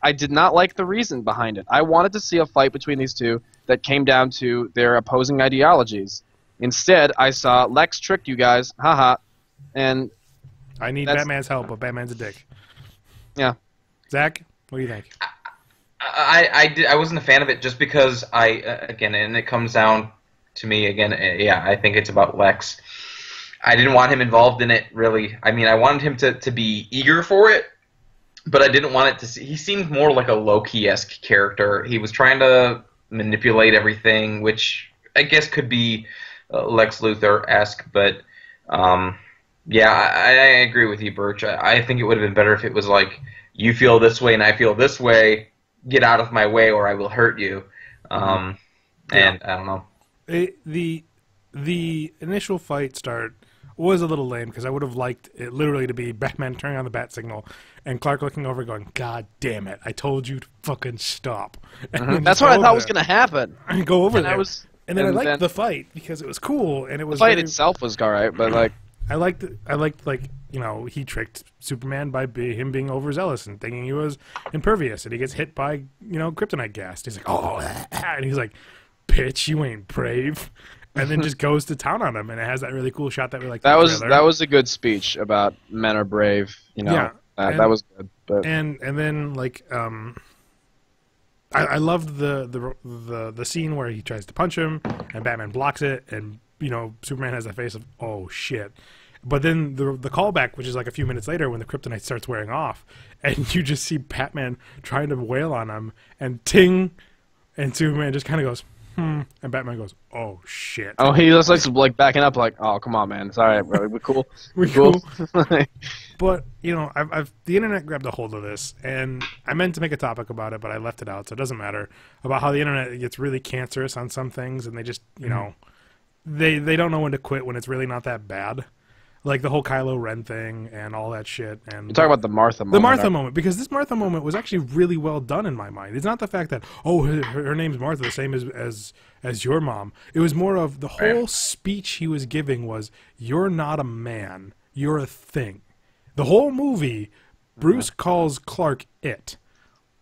I did not like the reason behind it. I wanted to see a fight between these two that came down to their opposing ideologies. Instead, I saw Lex tricked you guys, haha, and I need Batman's help, but Batman's a dick. Yeah. Zach, what do you think? I wasn't a fan of it just because again, and it comes down to me again. Yeah, I think it's about Lex. I didn't want him involved in it, really. I mean, I wanted him to be eager for it, but I didn't want it to. He seemed more like a Loki-esque character. He was trying to manipulate everything, which I guess could be Lex Luthor-esque, but yeah, I agree with you, Birch. I think it would have been better if it was like, you feel this way and I feel this way, get out of my way or I will hurt you. And I don't know. The initial fight start was a little lame because I would have liked it literally to be Batman turning on the bat signal and Clark looking over going, God damn it, I told you to fucking stop. That's what I thought was going to happen. And go over there. And then I liked then the fight because it was cool and it was the fight itself was alright, but like I liked like, you know, he tricked Superman by him being overzealous and thinking he was impervious, and he gets hit by, you know, kryptonite gas. He's like, oh, and he's like, bitch, you ain't brave. And then just goes to town on him, and it has that really cool shot that we like. That was a good speech about men are brave. You know, yeah, that was good. But and then like I loved the scene where he tries to punch him, and Batman blocks it, and you know Superman has that face of oh shit. But then the callback, which is like a few minutes later when the kryptonite starts wearing off, and you just see Batman trying to wail on him, and ting, and Superman just kind of goes, And Batman goes, "Oh shit." Oh, he just like backing up, like, "Oh, come on, man. It's all right, bro. We're cool. We're cool." But you know, I've the internet grabbed a hold of this, and I meant to make a topic about it, but I left it out, so it doesn't matter. About how the internet gets really cancerous on some things, and they just, you know, they don't know when to quit when it's really not that bad. Like the whole Kylo Ren thing and all that shit. And You talk about the Martha moment. the Martha moment, because this Martha moment was actually really well done in my mind. It's not the fact that, oh, her name's Martha, the same as your mom. It was more of the whole speech he was giving was, "You're not a man, you're a thing." The whole movie, Bruce calls Clark it,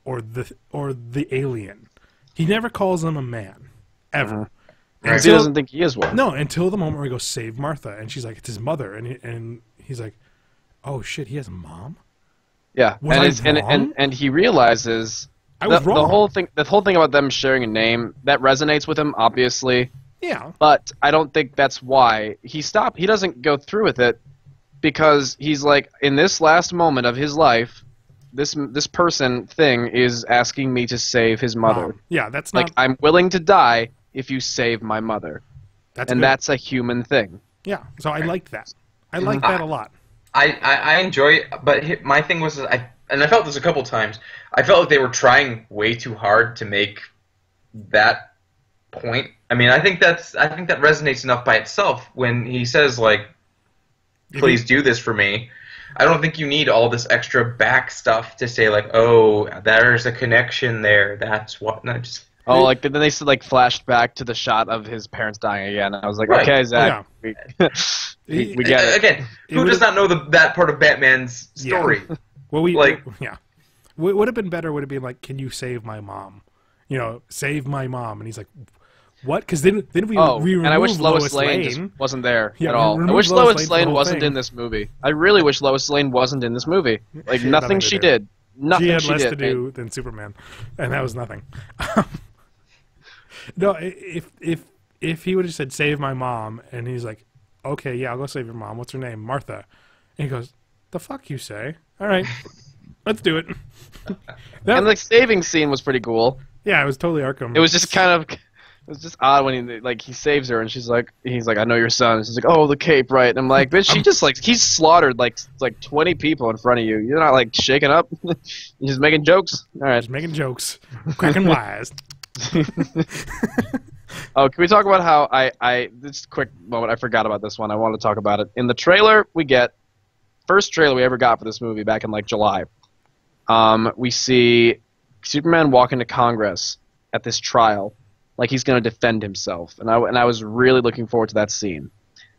or the alien. He never calls him a man, ever. Because he doesn't think he is one. No, until the moment where he goes, "Save Martha," and she's like, "It's his mother," and he's like, "Oh shit, he has a mom." Yeah, Was I wrong? and he realizes I was wrong. The whole thing about them sharing a name that resonates with him, obviously. Yeah, But I don't think that's why he stopped. He doesn't go through with it because he's like, in this last moment of his life, this person thing is asking me to save his mother. Yeah, that's Like, not. I'm willing to die if you save my mother, That's and good. that's a human thing. Yeah, so I like that. I like that a lot. I enjoy it, but my thing was, I felt this a couple times. I felt like they were trying way too hard to make that point. I mean, I think that resonates enough by itself when he says, like, "Please do this for me." I don't think you need all this extra back stuff to say, like, "Oh, there's a connection there. That's what." No, just Oh, like then they flashed back to the shot of his parents dying again. And I was like, Right. okay, Zach, Oh, we get it. Again, It who does would've- not know that part of Batman's story? Well, Like- What would have been better would have been like, "Can you save my mom?" You know, "Save my mom," and he's like, "What?" Because then we Oh, we and I wish remove Lois Lane just wasn't there Yeah, at all. I remove wish Lois Lois Lane from the Lane whole wasn't thing. in this movie. I really wish Lois Lane wasn't in this movie. Like, She had nothing nothing to she do. did. Nothing She had she less did. to do than Superman, and that was nothing. No, if he would have said, "Save my mom," and he's like, "Okay, yeah, I'll go save your mom. What's her name? Martha." And he goes, "The fuck you say? All right, let's do it." And the saving scene was pretty cool. Yeah, it was totally Arkham. It was just kind of, it was just odd when he saves her and he's like, "I know your son." And she's like, "Oh, the cape, right?" And I'm like, "Bitch, she just he's slaughtered like 20 people in front of you. You're not like shaking up. You're just making jokes. All right." just making jokes, cracking wise. Oh, can we talk about how this quick moment, I forgot about this one. I want to talk about it. In the trailer first trailer we ever got for this movie back in like July. We see Superman walk into Congress at this trial like he's going to defend himself. And I was really looking forward to that scene.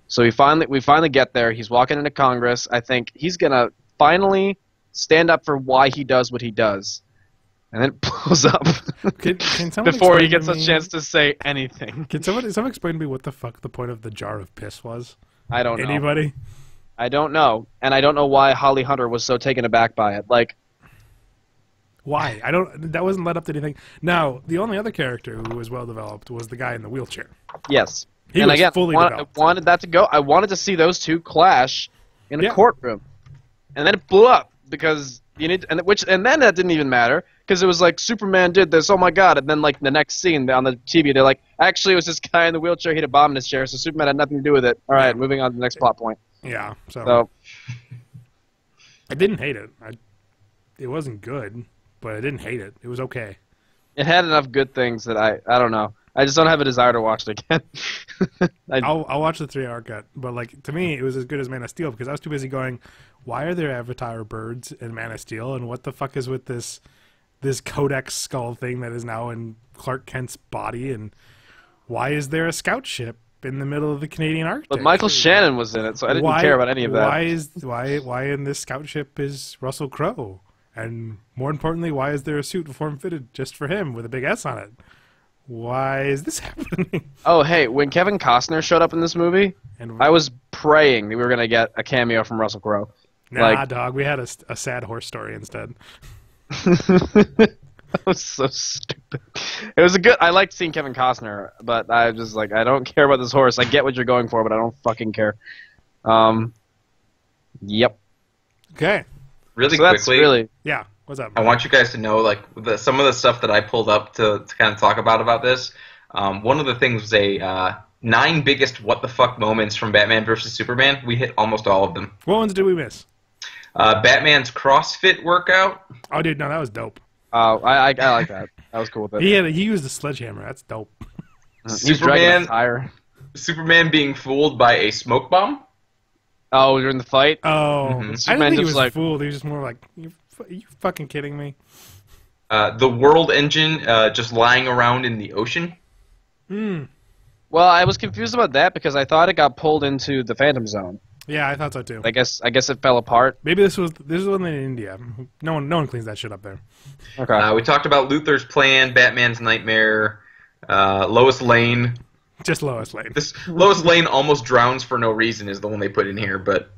So we finally get there. He's walking into Congress. I think he's going to finally stand up for why he does what he does. And then it blows up Can someone before he explain gets to a me- chance to say anything. Can someone explain to me what the fuck the point of the jar of piss was? I don't know. Anybody? I don't know. And I don't know why Holly Hunter was so taken aback by it. Like, Why? That wasn't led up to anything. Now, the only other character who was well developed was the guy in the wheelchair. yes. He and was again, fully I developed. wanted that to go. I wanted to see those two clash in a Yeah. courtroom. And then it blew up because you need and then that didn't even matter because it was like Superman did this. Oh my god. And then like the next scene on the TV they're like, actually it was this guy in the wheelchair, he hit a bomb in his chair, so Superman had nothing to do with it. All right, moving on to the next plot point. Yeah, so So, I didn't hate it. It wasn't good, but I didn't hate it. It was okay. it had enough good things that I don't know. I just don't have a desire to watch it again. I'll watch the 3-hour cut, but like to me, it was as good as Man of Steel because I was too busy going, "Why are there Avatar birds in Man of Steel? And what the fuck is with this Codex skull thing that is now in Clark Kent's body? And why is there a scout ship in the middle of the Canadian Arctic?" But Michael Shannon was in it, so I didn't care about any of that. Why in this scout ship is Russell Crowe? And more importantly, why is there a suit form fitted just for him with a big S on it? Why is this happening? Oh, hey, when Kevin Costner showed up in this movie, And I was praying that we were going to get a cameo from Russell Crowe. nah, dog, we had a sad horse story instead. That was so stupid. It was I liked seeing Kevin Costner, but I was like, I don't care about this horse. I get what you're going for, but I don't fucking care. Yep. Okay, Really So that's quickly, really... yeah, what's up? I want you guys to know, like, some of the stuff that I pulled up to kind of talk about this. One of the things was a 9 biggest what the fuck moments from Batman versus Superman. We hit almost all of them. What ones did we miss? Batman's CrossFit workout. Oh, dude, no, that was dope. Oh, I like that. That was cool with it. He used the sledgehammer. That's dope. He was dragging a tire. Superman being fooled by a smoke bomb. Oh, during the fight? Oh, I Superman didn't think he just was like- fooled. He was just more like, you fucking kidding me? The World Engine just lying around in the ocean. Well, I was confused about that because I thought it got pulled into the Phantom Zone. Yeah, I thought so too. I guess it fell apart. Maybe this was one in India. No one cleans that shit up there. Okay. We talked about Luthor's plan, Batman's nightmare, Lois Lane. Just Lois Lane. This Lois Lane almost drowns for no reason is the one they put in here, but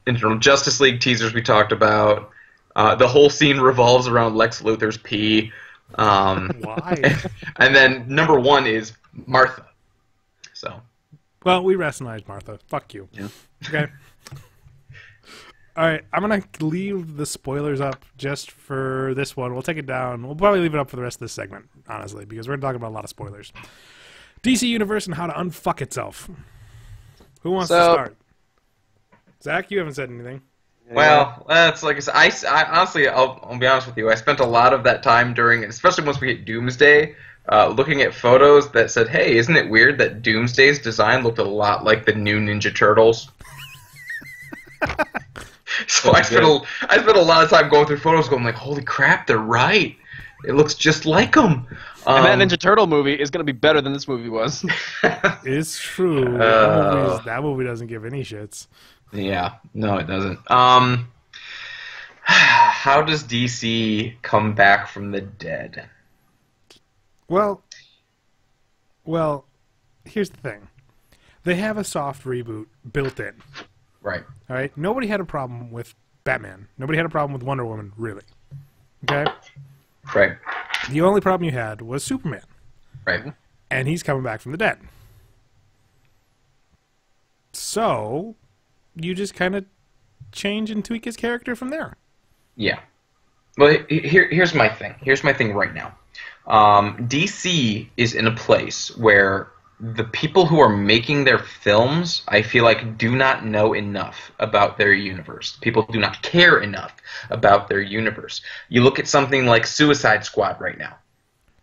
internal Justice League teasers we talked about. The whole scene revolves around Lex Luthor's pee. Why? And then number 1 is Martha. So Well, we rationalized Martha. Fuck you. Yeah. Okay. All right, I'm gonna leave the spoilers up just for this one. We'll take it down. We'll probably leave it up for the rest of this segment, honestly, because we're talking about a lot of spoilers. DC Universe and how to unfuck itself. Who wants to start? Zach, you haven't said anything. well, that's like I said, I honestly, I'll be honest with you. I spent a lot of that time during, especially once we hit Doomsday, looking at photos that said, "Hey, isn't it weird that Doomsday's design looked a lot like the new Ninja Turtles?" So I spent a lot of time going through photos, going like, "Holy crap, they're right! It looks just like them." And that Ninja Turtle movie is going to be better than this movie was. It's true. That movie doesn't give any shits. Yeah, no, it doesn't. How does DC come back from the dead? Well, here's the thing. They have a soft reboot built in. Right. All right? Nobody had a problem with Batman. Nobody had a problem with Wonder Woman, really. Okay? Right. The only problem you had was Superman. Right. And he's coming back from the dead. So, you just kind of change and tweak his character from there. Yeah. Well, here's my thing. Here's my thing right now. DC is in a place where the people who are making their films, I feel like, do not know enough about their universe. People do not care enough about their universe. You look at something like Suicide Squad right now.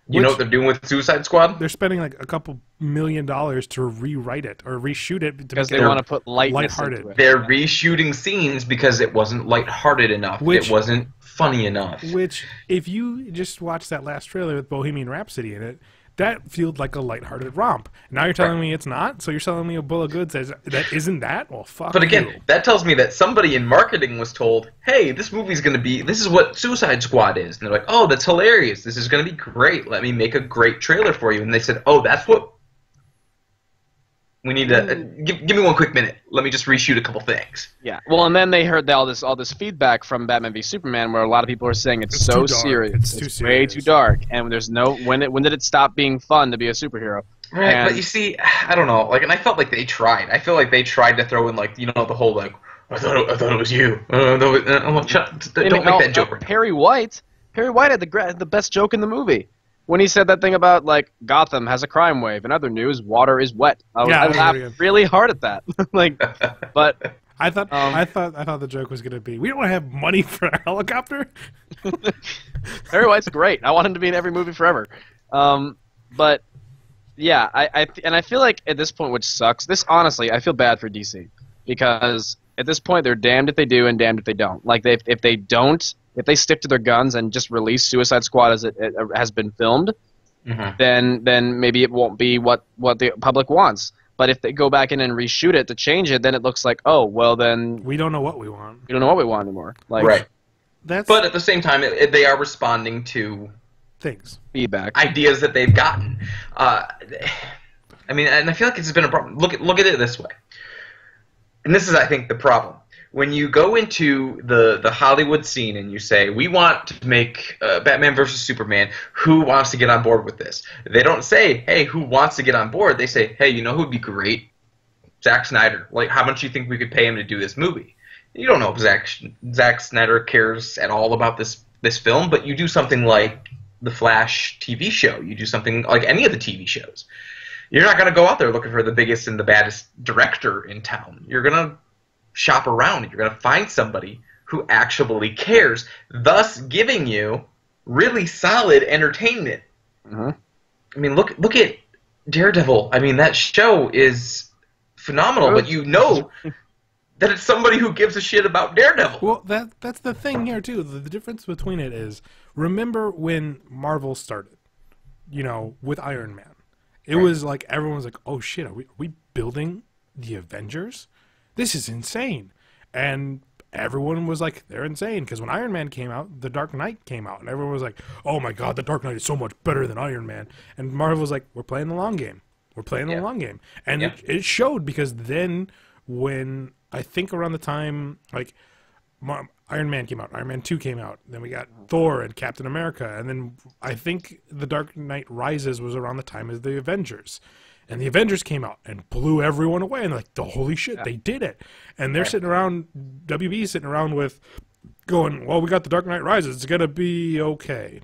You know what they're doing with Suicide Squad? They're spending like a couple $1 million to rewrite it or reshoot it Because they want to put lighthearted. into it. They're reshooting scenes because it wasn't lighthearted enough. It wasn't funny enough. Which, if you just watch that last trailer with Bohemian Rhapsody in it, that feels like a lighthearted romp. Now you're telling me it's not? So you're selling me a bill of goods that isn't that? Well, fuck But again, you. that tells me that somebody in marketing was told, hey, this movie's going to be, this is what Suicide Squad is. And they're like, oh, that's hilarious. This is going to be great. Let me make a great trailer for you. And they said, oh, that's what we need to, give me 1 quick minute. Let me just reshoot a couple things. Yeah. Well, and then they heard all this feedback from Batman v Superman, where a lot of people are saying it's so too dark. serious, It's too way serious. too dark, and there's no when did it stop being fun to be a superhero? Right, And- but you see, I don't know, like, and I felt like they tried. I feel like they tried to throw in, like, you know, the whole, like, I thought it was you. I'm like, don't make that joke right now. Perry White had the best joke in the movie when he said that thing about like Gotham has a crime wave. In other news, water is wet. I laughed really hard at that. Like, but I thought the joke was going to be, we don't have money for a helicopter. Perry White's great. I want him to be in every movie forever. But yeah, I feel like at this point, which sucks. This honestly, I feel bad for DC because at this point they're damned if they do and damned if they don't. Like if they stick to their guns and just release Suicide Squad as it has been filmed, then maybe it won't be what the public wants. But if they go back in and reshoot it to change it, then it looks like, oh, well, then We don't know what we want. we don't know what we want anymore. Like, Right. That's But at the same time, they are responding to things. feedback. ideas that they've gotten. I mean, and I feel like it's been a problem. Look at it this way. And this is, I think, the problem. When you go into the Hollywood scene and you say, we want to make Batman versus Superman, who wants to get on board with this? They don't say, hey, who wants to get on board? They say, hey, you know who would be great? Zack Snyder. Like, how much do you think we could pay him to do this movie? You don't know if Zack Snyder cares at all about this film, but you do something like the Flash TV show. You do something like any of the TV shows. You're not going to go out there looking for the biggest and the baddest director in town. You're going to shop around. You're going to find somebody who actually cares, thus giving you really solid entertainment. Mm-hmm. I mean, look at Daredevil. I mean, that show is phenomenal, but you know that it's somebody who gives a shit about Daredevil. Well, that's the thing here too. The difference between it is, remember when Marvel started, with Iron Man. It was like everyone was like, "Oh shit, are we building the Avengers? This is insane!" And everyone was like, "They're insane," because when Iron Man came out, The Dark Knight came out, and everyone was like, "Oh my god, The Dark Knight is so much better than Iron Man." And Marvel was like, "We're playing the long game. We're playing the long game," and it showed, because then when I think around the time like Iron Man came out, Iron Man 2 came out, then we got Thor and Captain America, and then I think The Dark Knight Rises was around the time of the Avengers. And the Avengers came out and blew everyone away, and they're like, holy shit, they did it. And they're sitting around, WB sitting around with, going, well, we got The Dark Knight Rises, it's going to be okay.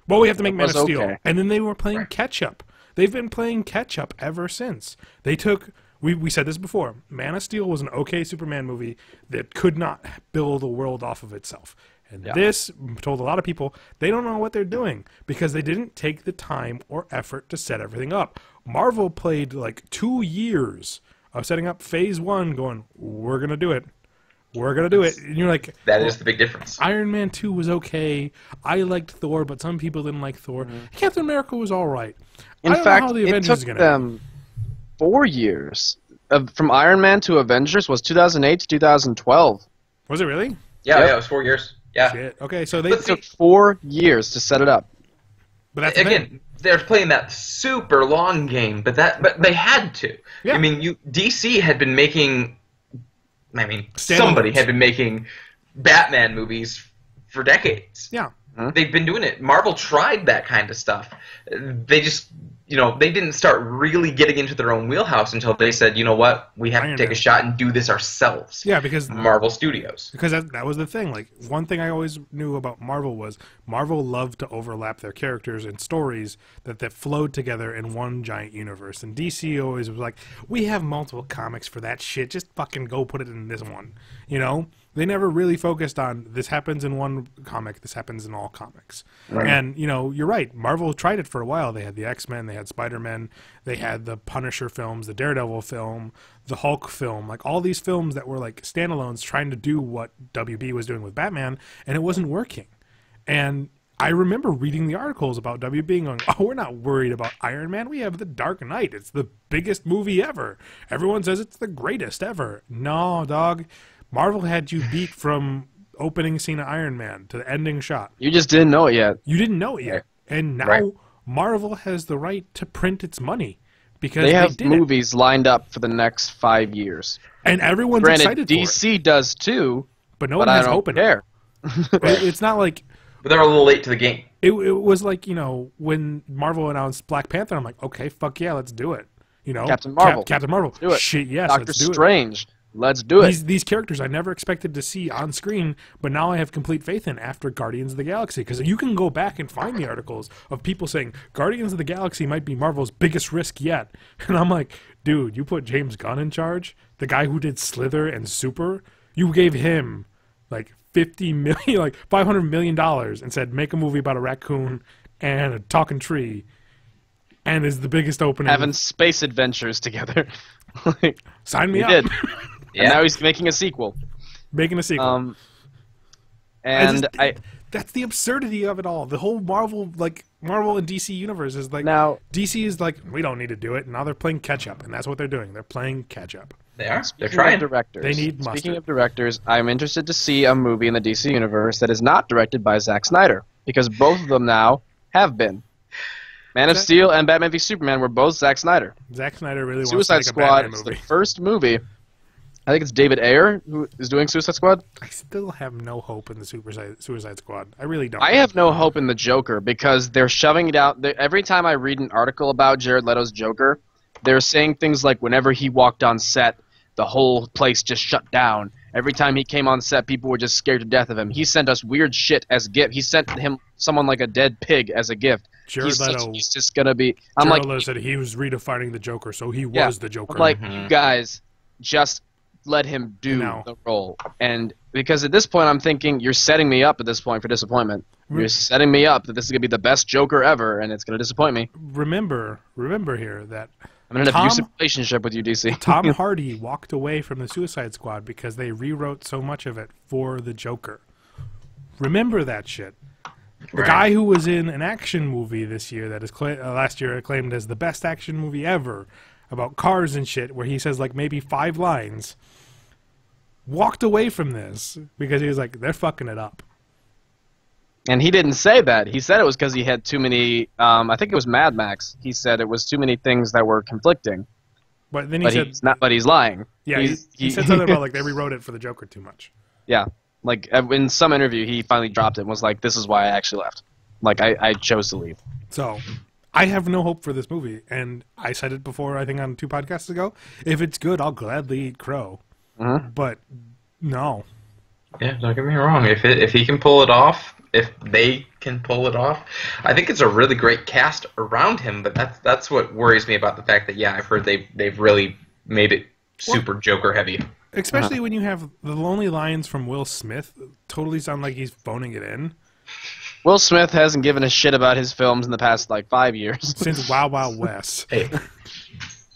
Well, we have to make Man of Steel. Okay. And then they were playing catch-up. They've been playing catch-up ever since. They took... We said this before. Man of Steel was an okay Superman movie that could not build a world off of itself. And this told a lot of people they don't know what they're doing because they didn't take the time or effort to set everything up. Marvel played like 2 years of setting up phase 1 going, we're going to do it. We're going to do it. And you're like... That is the big difference. Iron Man 2 was okay. I liked Thor, but some people didn't like Thor. Captain America was all right. In fact, it took them 4 years. From Iron Man to Avengers was 2008 to 2012. Was it really? Yeah, it was 4 years. Yeah. Shit. Okay, so they took 4 years to set it up. But that's again, they're playing that super long game, but they had to. Yeah. I mean, DC had been making. I mean, somebody had been making Batman movies for decades. Yeah. They've been doing it. Marvel tried that kind of stuff. They just, they didn't start really getting into their own wheelhouse until they said, you know what, we have to take a shot and do this ourselves. Yeah, because Marvel Studios. Because that was the thing. Like, one thing I always knew about Marvel was Marvel loved to overlap their characters and stories that flowed together in one giant universe. And DC always was like, we have multiple comics for that shit. Just fucking go put it in this one. They never really focused on this happens in one comic, this happens in all comics. Right. And, you're right. Marvel tried it for a while. They had the X-Men, they had Spider-Man, they had the Punisher films, the Daredevil film, the Hulk film, like all these films that were like standalones trying to do what WB was doing with Batman, and it wasn't working. And I remember reading the articles about WB going, oh, we're not worried about Iron Man. We have The Dark Knight. It's the biggest movie ever. Everyone says it's the greatest ever. No, dog. Marvel had you beat from opening scene of Iron Man to the ending shot. You just didn't know it yet. You didn't know it yet. And now Marvel has the right to print its money because they have movies lined up for the next 5 years. And everyone's excited for it. DC does too, but no one has hope in it. It's not like... But they're a little late to the game. It was like, when Marvel announced Black Panther, I'm like, okay, fuck yeah, let's do it. Captain Marvel. Captain Marvel. Do it. Shit, yes, Doctor Strange. Let's do it. These characters I never expected to see on screen, but now I have complete faith in after Guardians of the Galaxy. Because you can go back and find the articles of people saying Guardians of the Galaxy might be Marvel's biggest risk yet. And I'm like, dude, you put James Gunn in charge, the guy who did Slither and Super, you gave him like $500 million and said, make a movie about a raccoon and a talking tree, and is the biggest opening. Having space adventures together. Sign me up. Did. And now he's making a sequel. Making a sequel. That's the absurdity of it all. The whole Marvel and DC universe is like, now DC is like, we don't need to do it. And now they're playing catch up, and that's what they're doing. They're playing catch up. They are. They're trying. Directors. They need mustard. Speaking of directors, I'm interested to see a movie in the DC universe that is not directed by Zack Snyder, because both of them now have been. Man of Steel and Batman v Superman were both Zack Snyder. Zack Snyder really Suicide wants to make a Squad Batman movie. is the first movie. I think it's David Ayer who is doing Suicide Squad. I still have no hope in the Suicide Squad. I really don't. I have no hope in the Joker because they're shoving it out. Every time I read an article about Jared Leto's Joker, they're saying things like whenever he walked on set, the whole place just shut down Every time he came on set, people were just scared to death of him. He sent us weird shit as gift. He sent him someone like a dead pig as a gift. Jared Leto. He's just gonna be. I'm Jared like, Leto said he was redefining the Joker, so he Yeah. was the Joker. I'm like, you guys, just let him do No. the role. And because at this point, I'm thinking you're setting me up at this point for disappointment. You're setting me up that this is gonna be the best Joker ever, and it's gonna disappoint me. remember here that I'm in an Tom- abusive relationship with you, DC. Tom Hardy walked away from the Suicide Squad because they rewrote so much of it for the Joker. Remember that shit. The Right. guy who was in an action movie this year that is last year acclaimed as the best action movie ever about cars and shit, where he says like maybe 5 lines, walked away from this because he was like, they're fucking it up. And he didn't say that. He said it was because he had too many. I think it was Mad Max. He said it was too many things that were conflicting. But then he But said, he's not. But he's lying. yeah, He's- he said something about like they rewrote it for the Joker too much. Yeah, like in some interview, he finally dropped it and was like, "This is why I actually left. Like I chose to leave." So, I have no hope for this movie, and I said it before, I think on 2 podcasts ago. If it's good, I'll gladly eat crow. But no. Yeah, don't get me wrong. If he can pull it off, if they can pull it off, I think it's a really great cast around him. But that's what worries me about the fact that I've heard they've really made it super Joker heavy. Especially when you have the lonely lines from Will Smith totally sound like he's phoning it in. Will Smith hasn't given a shit about his films in the past like 5 years. Since Wild Wild West. Hey,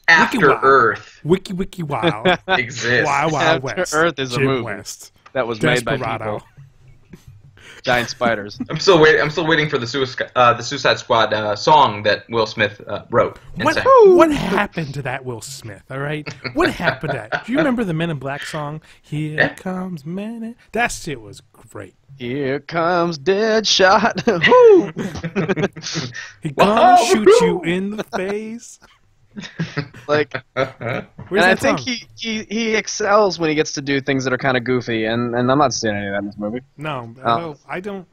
After Wow. Earth Wiki Wiki Wow. exists. Wild Wild After West. Earth is a Jim movie. West. That was made by Desperado. people. Giant spiders. I'm still waiting for the Suicide Squad song that Will Smith wrote and sang. What happened to that Will Smith, all right? What happened to that? Do you remember the Men in Black song? Here Yeah. comes Men in... That shit was great. Here comes Deadshot. Woo! He gonna shoot you in the face. Like, Where's and I that think song? he excels when he gets to do things that are kind of goofy, and I'm not seeing any of that in this movie. No, Oh. I don't.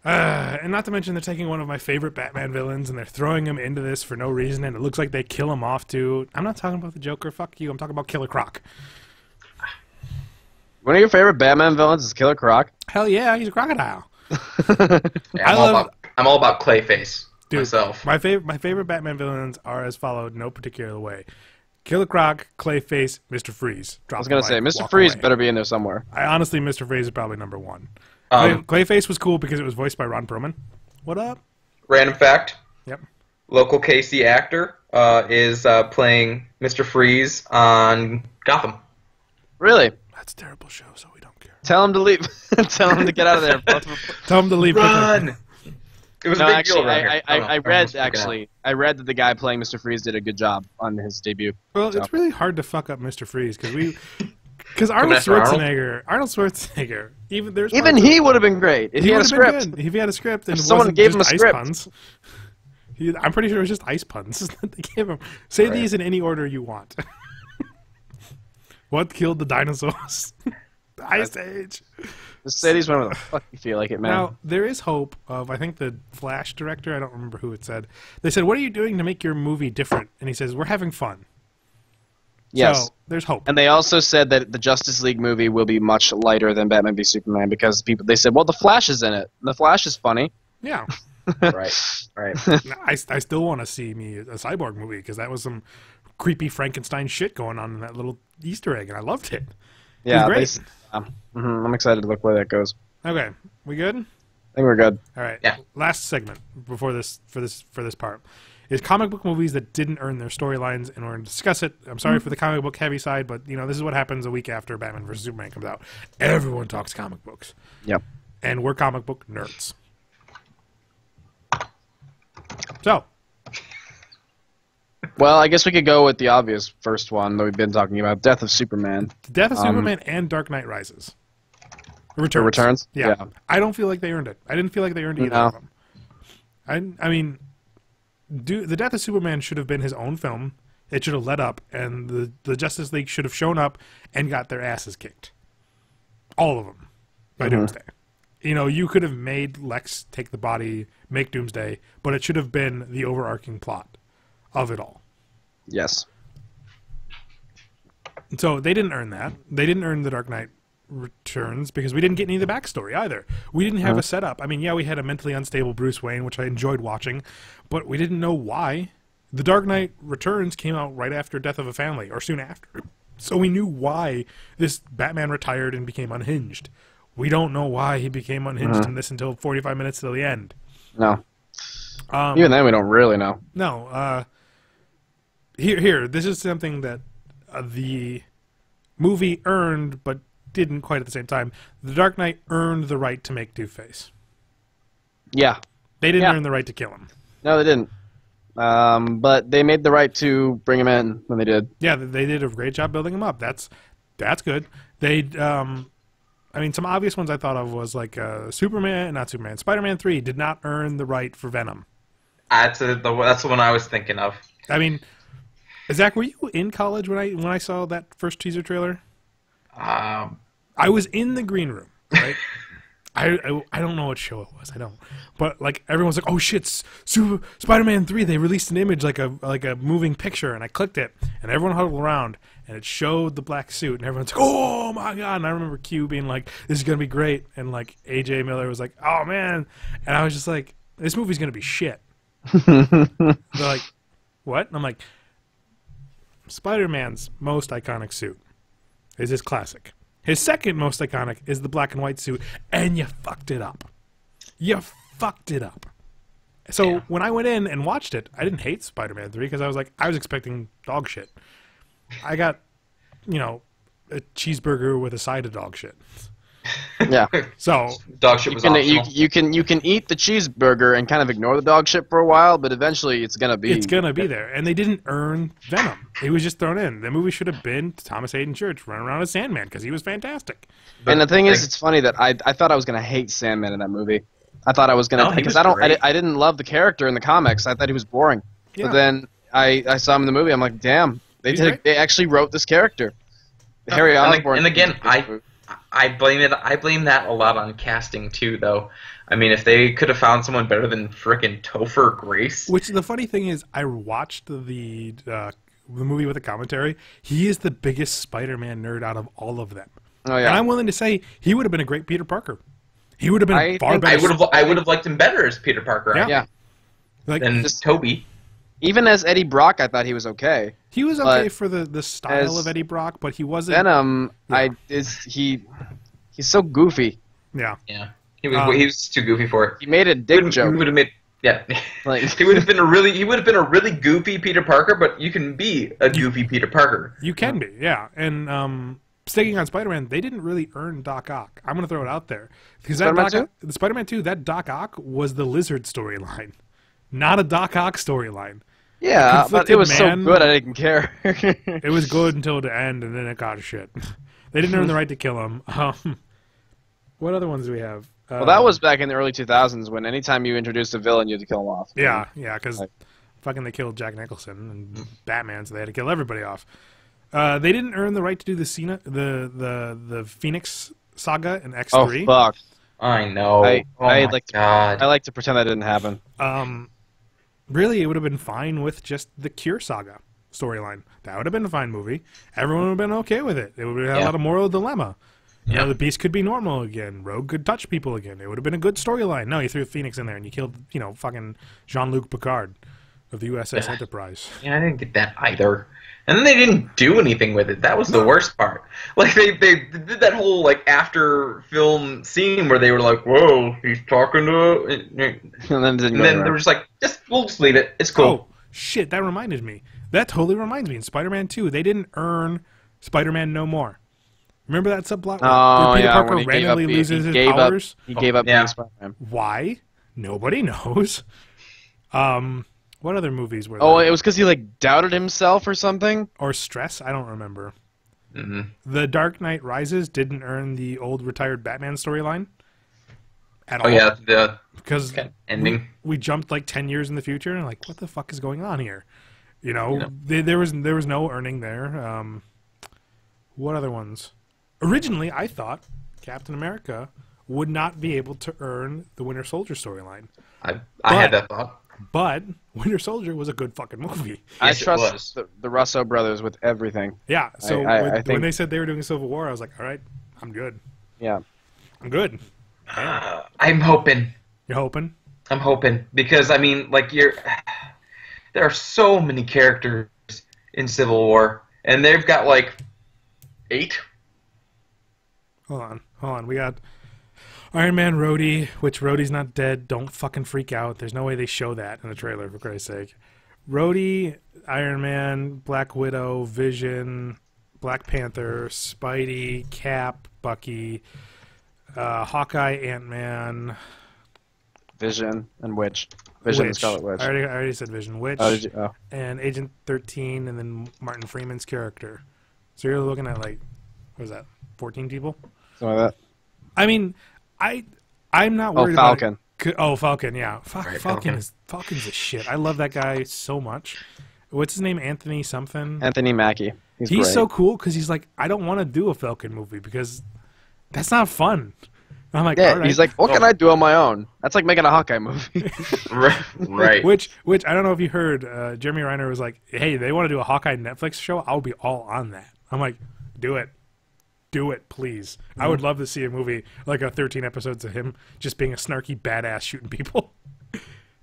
And not to mention they're taking one of my favorite Batman villains and they're throwing him into this for no reason, and it looks like they kill him off too. I'm not talking about the Joker. Fuck you. I'm talking about Killer Croc. One of your favorite Batman villains is Killer Croc. Hell yeah, he's a crocodile. Yeah, I love- I'm all about Clayface Dude, myself. my favorite Batman villains are as followed, no particular way: Killer Croc, Clayface, Mr. Freeze. I was gonna say, Mr. Freeze better be in there somewhere. I honestly, Mr. Freeze is probably number 1. Um, Clayface was cool because it was voiced by Ron Perlman. What up? Random fact: Yep. local KC actor is playing Mr. Freeze on Gotham. Really? That's a terrible show, so we don't care. Tell him to leave. Tell him to get out of there. Both of them. Tell him to leave. quickly. Run! It was No, a big actually, deal around here. I read that the guy playing Mr. Freeze did a good job on his debut. Well, So. it's really hard to fuck up Mr. Freeze because Coming Arnold after Arnold? Schwarzenegger, even Even he would have been great if he had a would've been script. good if he had a script and If it someone wasn't gave him just a ice script. puns. I'm pretty sure it was just ice puns that they gave him. Say these in any order you want. What killed the dinosaurs? The Ice Age. Just say these whenever the fuck you feel like it, man. Now, there is hope of, I think the Flash director, I don't remember who it said. They said, what are you doing to make your movie different? And he says, we're having fun. yes. So, there's hope. And they also said that the Justice League movie will be much lighter than Batman v Superman because they said, well, the Flash is in it. The Flash is funny. Yeah. Right. I still want to see me a Cyborg movie because that was some creepy Frankenstein shit going on in that little Easter egg, and I loved it. Yeah, great. I'm excited to look where that goes. Okay, we good? I think we're good. All right. Yeah. Last segment before this for this part is comic book movies that didn't earn their storylines, and we're going to discuss it. I'm sorry for the comic book heavy side, but this is what happens a week after Batman vs Superman comes out. Everyone talks comic books, Yep. and we're comic book nerds. So, Well, I guess we could go with the obvious first one that we've been talking about, Death of Superman. Death of Superman and Dark Knight Rises. Returns. Returns? Yeah. Yeah. I don't feel like they earned it. I didn't feel like they earned either No. of them. I mean, the Death of Superman should have been his own film. It should have led up, and the Justice League should have shown up and got their asses kicked. All of them. By Doomsday. You could have made Lex take the body, make Doomsday, but it should have been the overarching plot of it all. Yes. So they didn't earn that. They didn't earn the Dark Knight Returns because we didn't get any of the backstory either. We didn't have a setup. I mean, yeah, we had a mentally unstable Bruce Wayne, which I enjoyed watching, but we didn't know why. The Dark Knight Returns came out right after Death of a Family, or soon after. So we knew why this Batman retired and became unhinged. We don't know why he became unhinged in this until 45 minutes till the end. No. Even then, we don't really know. No. Here. This is something that the movie earned, but didn't quite at the same time. The Dark Knight earned the right to make Two-Face. Yeah. They didn't earn the right to kill him. No, they didn't. But they made the right to bring him in when they did. Yeah, they did a great job building him up. That's good. They, I mean, some obvious ones I thought of was like Spider-Man 3 did not earn the right for Venom. That's the one I was thinking of. I mean, Zach, were you in college when I saw that first teaser trailer? I was in the green room, right? I don't know what show it was. I don't. But like everyone's like, "Oh shit, Spider-Man 3, they released an image like a moving picture." And I clicked it, and everyone huddled around, and it showed the black suit, and everyone's like, "Oh my god." And I remember Q being like, "This is going to be great." And like AJ Miller was like, "Oh man." And I was just like, "This movie's going to be shit." They're like, "What?" And I'm like, Spider-Man's most iconic suit is his classic. His second most iconic is the black and white suit, and you fucked it up. You fucked it up. So when I went in and watched it, I didn't hate Spider-Man 3 because I was expecting dog shit. I got, a cheeseburger with a side of dog shit. Yeah. So dog shit was optional. You can eat the cheeseburger and kind of ignore the dog shit for a while, but eventually it's gonna be there. And they didn't earn Venom. It was just thrown in. The movie should have been Thomas Hayden Church running around as Sandman because he was fantastic. And the thing is, it's funny that I thought I was gonna hate Sandman in that movie. I thought I was gonna because I didn't love the character in the comics. I thought he was boring. Yeah. But then I saw him in the movie. I'm like, damn, they actually wrote this character. Harry Osborn. And again, I blame that a lot on casting too, though. I mean, if they could have found someone better than frickin' Topher Grace. Which the funny thing is, I watched the movie with the commentary. He is the biggest Spider-Man nerd out of all of them. Oh yeah. And I'm willing to say he would have been a great Peter Parker. He would have been far better. I would have liked him better as Peter Parker. Yeah. Than Toby. Even as Eddie Brock, I thought he was okay. He was okay for the style of Eddie Brock, but he wasn't. Venom, he's so goofy. Yeah. Yeah. He was too goofy for it. He made a dick joke. He would have made he would have been a really goofy Peter Parker, but you can be a goofy Peter Parker. You can be, yeah. And sticking on Spider-Man, they didn't really earn Doc Ock. I'm gonna throw it out there because the Spider-Man 2, that Doc Ock was the Lizard storyline, not a Doc Ock storyline. Yeah, but it was so good I didn't care. It was good until the end, and then it got shit. They didn't earn the right to kill him. What other ones do we have? Well, that was back in the early 2000s when anytime you introduced a villain, you had to kill him off. Yeah, because fucking they killed Jack Nicholson and Batman, so they had to kill everybody off. They didn't earn the right to do the Phoenix saga in X3. Oh, fuck. I know. I like to pretend that didn't happen. Really, it would have been fine with just the Cure saga storyline. That would have been a fine movie. Everyone would have been okay with it. It would have had a lot of moral dilemma. The Beast could be normal again. Rogue could touch people again. It would have been a good storyline. No, you threw Phoenix in there and you killed, fucking Jean-Luc Picard of the USS Enterprise. Yeah, I didn't get that either. And then they didn't do anything with it. That was the worst part. Like they did that whole after film scene where they were like, "Whoa, he's talking to," and then they were just like, "We'll just leave it. It's cool." Oh shit! That reminded me. That totally reminds me. In Spider-Man 2, they didn't earn Spider-Man No More. Remember that subplot where Peter Parker randomly loses his powers? He gave up being Spider-Man. Why? Nobody knows. What other movies were there? Oh, it was because he doubted himself or something? Or stress? I don't remember. Mm-hmm. The Dark Knight Rises didn't earn the old retired Batman storyline at all. Oh yeah, the ending. We jumped 10 years in the future and what the fuck is going on here? There was no earning there. What other ones? Originally, I thought Captain America would not be able to earn the Winter Soldier storyline. I had that thought. But Winter Soldier was a good fucking movie. I Yes, it trust was. the Russo brothers with everything. Yeah. So I when think- they said they were doing Civil War, I was like, all right, I'm good. Yeah. I'm good. I'm hoping. You're hoping? I'm hoping because I mean, like there are so many characters in Civil War, and they've got like 8. Hold on. We got Iron Man, Rhodey, which Rhodey's not dead. Don't fucking freak out. There's no way they show that in the trailer, for Christ's sake. Rhodey, Iron Man, Black Widow, Vision, Black Panther, Spidey, Cap, Bucky, Hawkeye, Ant-Man, Vision and Witch. Vision and Witch. Scarlet Witch. I already said Vision. Witch, Oh, did you? Oh. and Agent 13, and then Martin Freeman's character. So you're looking at, like, what was that, 14 people? Something like that. I mean, I'm not Oh, worried Falcon. about it. Oh, Falcon, yeah. Right, Falcon's a shit. I love that guy so much. What's his name? Anthony something? Anthony Mackie. He's He's great. so cool because he's like, I don't want to do a Falcon movie because that's not fun. I'm like, Yeah, all right. he's like, what can I do on my own? That's like making a Hawkeye movie. Right. Which I don't know if you heard. Jeremy Renner was like, hey, they want to do a Hawkeye Netflix show. I'll be all on that. I'm like, do it. Do it, please. I would love to see a movie like a 13 episodes of him just being a snarky badass shooting people,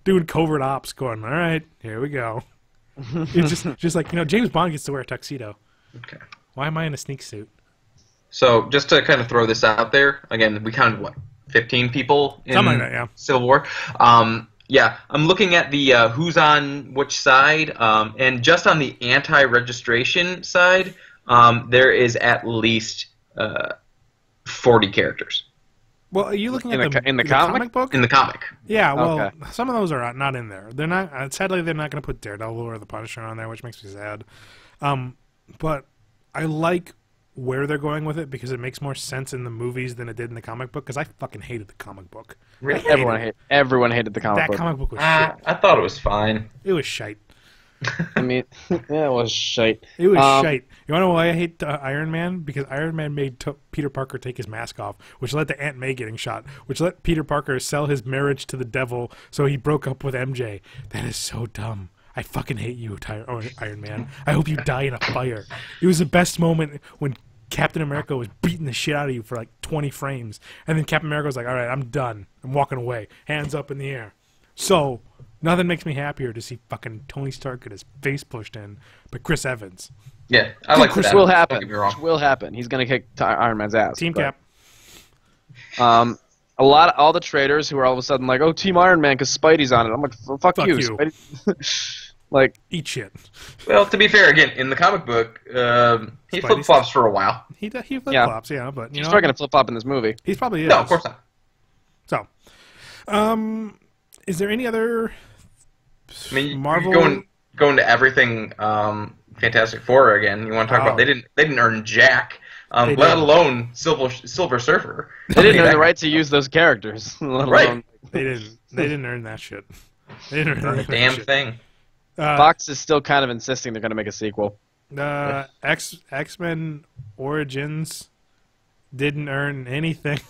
doing covert ops. Going, all right, here we go. It's just like James Bond gets to wear a tuxedo. Okay. Why am I in a sneak suit? So just to kind of throw this out there, again, we counted what 15 people in Something like that, yeah. Civil War. Yeah, I'm looking at the who's on which side, and just on the anti-registration side, there is at least 40 characters Well, are you looking In at the- in the comic? book? in the comic. Yeah, well, Okay. some of those are not in there. They're not. Sadly, they're not going to put Daredevil or the Punisher on there, which makes me sad. But I like where they're going with it because it makes more sense in the movies than it did in the comic book. Because I fucking hated the comic book. Really? Everyone hated the comic That book. comic book was shit. I thought it was fine. It was shite. I mean, yeah, it was shite. It was Um, shite. You want to know why I hate Iron Man? Because Iron Man made Peter Parker take his mask off, which led to Aunt May getting shot, which let Peter Parker sell his marriage to the devil, so he broke up with MJ. That is so dumb. I fucking hate you, Iron Man. I hope you die in a fire. It was the best moment when Captain America was beating the shit out of you for like 20 frames, and then Captain America was like, all right, I'm done. I'm walking away. Hands up in the air. So, nothing makes me happier to see fucking Tony Stark get his face pushed in by Chris Evans. Yeah, I like Which that. will Don't happen. get me wrong. Which will happen. He's gonna kick Iron Man's ass. Team but- Cap. all the traders who are all of a sudden like, oh, Team Iron Man because Spidey's on it. I'm like, fuck you. you. Spidey. Like, Eat shit. Well, to be fair, again, in the comic book, he Spidey flip flops for a while. He flip-flops, yeah, but you he's know, probably gonna flip flop in this movie. he's probably is. No, of course not. So, is there any other I mean, Marvel? going to everything. Fantastic Four again. You want to talk Oh. about? They didn't earn jack. They Let didn't. alone Silver Surfer. They didn't earn the right to use those characters. Let Right. alone- They didn't earn that shit. They didn't earn Earn a that damn shit. thing. Fox is still kind of insisting they're gonna make a sequel. X-Men Origins didn't earn anything.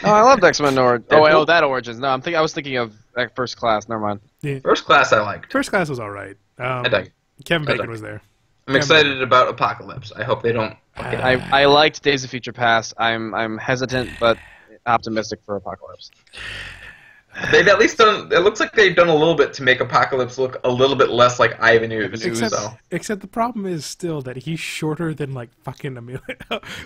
Oh, I loved X-Men Origins. Oh, Deadpool? that Origins. No, I was thinking of First Class. Never mind. First Class, I liked. First Class was all right. I dug it. Kevin I Bacon dug was there. I'm excited about Apocalypse. I hope they don't. fuck it up. I liked Days of Future Past. I'm hesitant but optimistic for Apocalypse. They've at least done. It looks like they've done a little bit to make Apocalypse look a little bit less like Ivan Ooze. Except, So. except the problem is still that he's shorter than like fucking Amelia.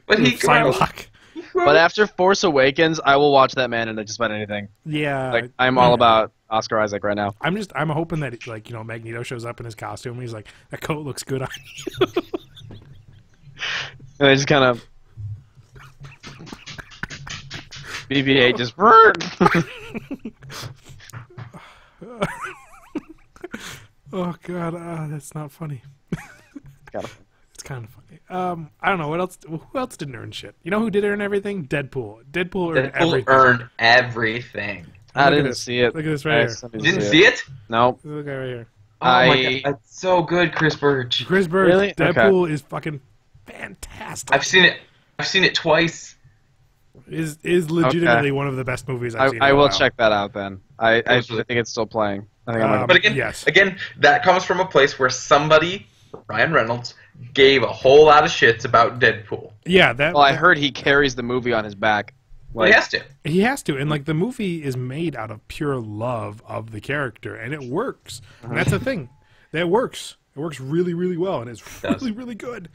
But he- Psylocke. But after Force Awakens, I will watch that man into just about anything. Yeah. Like I'm all about Oscar Isaac right now. I'm hoping that like Magneto shows up in his costume and he's like, that coat looks good on you. And I just kind of BB-8 just Oh god, that's not funny. Gotta- It's kind of funny. I don't know what else. Who else didn't earn shit? You know who did earn everything? Deadpool. Deadpool earned Deadpool everything. earned everything. I Look at didn't this. see it. Look at this right here. I You didn't see it? No. Look at right here. Oh my I- god, that's so good, Chris Birch. Chris Bird. Really? Deadpool is fucking fantastic. I've seen it. I've seen it twice. Is legitimately one of the best movies I've seen. I in a will while. check that out then. I Absolutely. think it's still playing. I think I'm gonna. But again, yes. again, that comes from a place where somebody, Ryan Reynolds, gave a whole lot of shits about Deadpool. Yeah, that. Well, I heard he carries the movie on his back. Well, he has to. He has to, and like the movie is made out of pure love of the character, and it works. And that's the thing, that works. It works really, really well, and it's really, really good.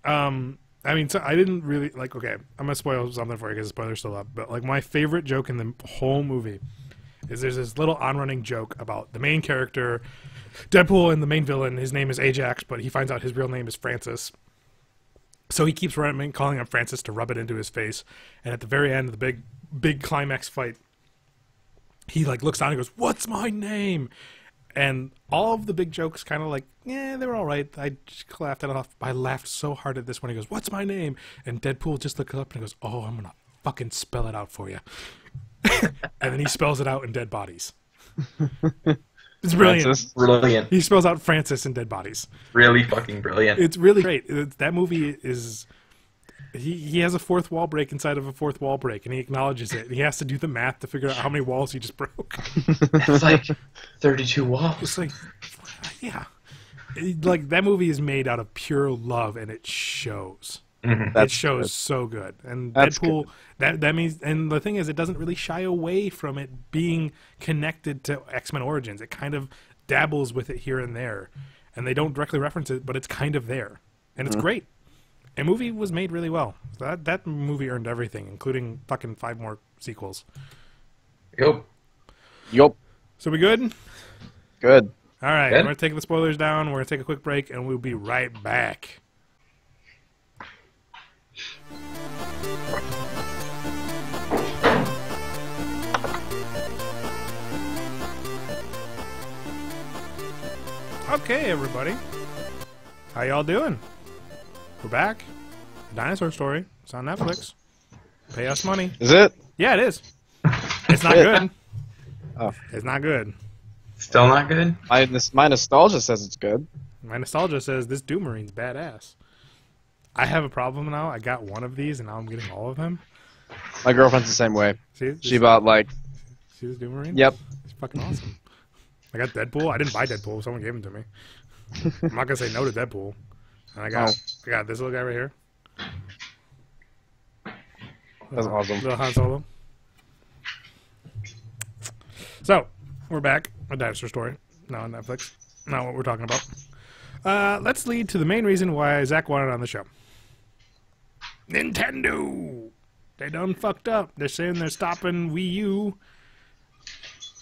I mean, so I didn't really like. Okay, I'm gonna spoil something for you because spoilers still up. But like, my favorite joke in the whole movie is there's this little on-running joke about the main character, Deadpool, and the main villain. His name is Ajax, but he finds out his real name is Francis. So he keeps calling him Francis to rub it into his face. And at the very end of the big climax fight, he like looks down and goes, "What's my name?" And all of the big jokes kind of like, yeah, they were all right. I just laughed it off. I laughed so hard at this when he goes, "What's my name?" And Deadpool just looks up and goes, "Oh, I'm going to fucking spell it out for you." And then he spells it out in Dead Bodies. It's brilliant. Francis. Brilliant. He spells out Francis in Dead Bodies. Really fucking brilliant. It's really great. That movie is... He has a fourth wall break inside of a fourth wall break, and he acknowledges it. He has to do the math to figure out how many walls he just broke. It's like 32 walls. It's like, yeah. Like, that movie is made out of pure love, and it shows. It shows so good. And That's Deadpool, that means, and the thing is, it doesn't really shy away from it being connected to X-Men Origins. It kind of dabbles with it here and there. And they don't directly reference it, but it's kind of there. And it's great. A movie was made really well. That movie earned everything, including fucking 5 more sequels. Yup. So we good? Good. All right, Good. we're going to take the spoilers down. We're going to take a quick break, and we'll be right back. Okay, everybody. How y'all doing? We're back. Dinosaur Story. It's on Netflix. Pay us money. Is it? Yeah, it is. It's not good. Oh. It's not good. Still not good? My nostalgia says it's good. My nostalgia says this Doomering's badass. I have a problem now. I got one of these, and now I'm getting all of them. My girlfriend's the same way. See, She bought like. see this Doomerang? Yep. It's fucking awesome. I got Deadpool. I didn't buy Deadpool. Someone gave him to me. I'm not gonna say no to Deadpool. And I got this little guy right here. That's awesome. Little Han Solo. So, we're back. A Dinosaur Story. Now on Netflix. Not what we're talking about. Let's lead to the main reason why Zach wanted on the show. Nintendo! They done fucked up. They're saying they're stopping Wii U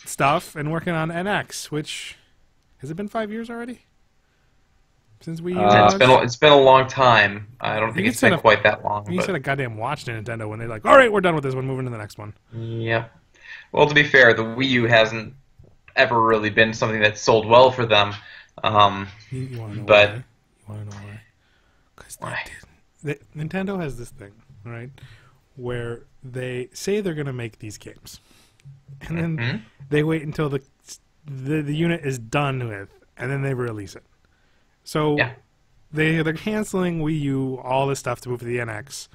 stuff and working on NX, which... Has it been 5 years already? Since Wii U It's been a long time. I don't think it's been quite that long. You But said a goddamn watch to Nintendo when they're like, all right, we're done with this one, moving to the next one. yeah. Well, to be fair, the Wii U hasn't ever really been something that sold well for them. You want to know But- why? You want to know why? Because Nintendo has this thing, right, where they say they're going to make these games, and then they wait until the unit is done with, and then they release it. So Yeah. they're canceling Wii U, all this stuff to move to the NX,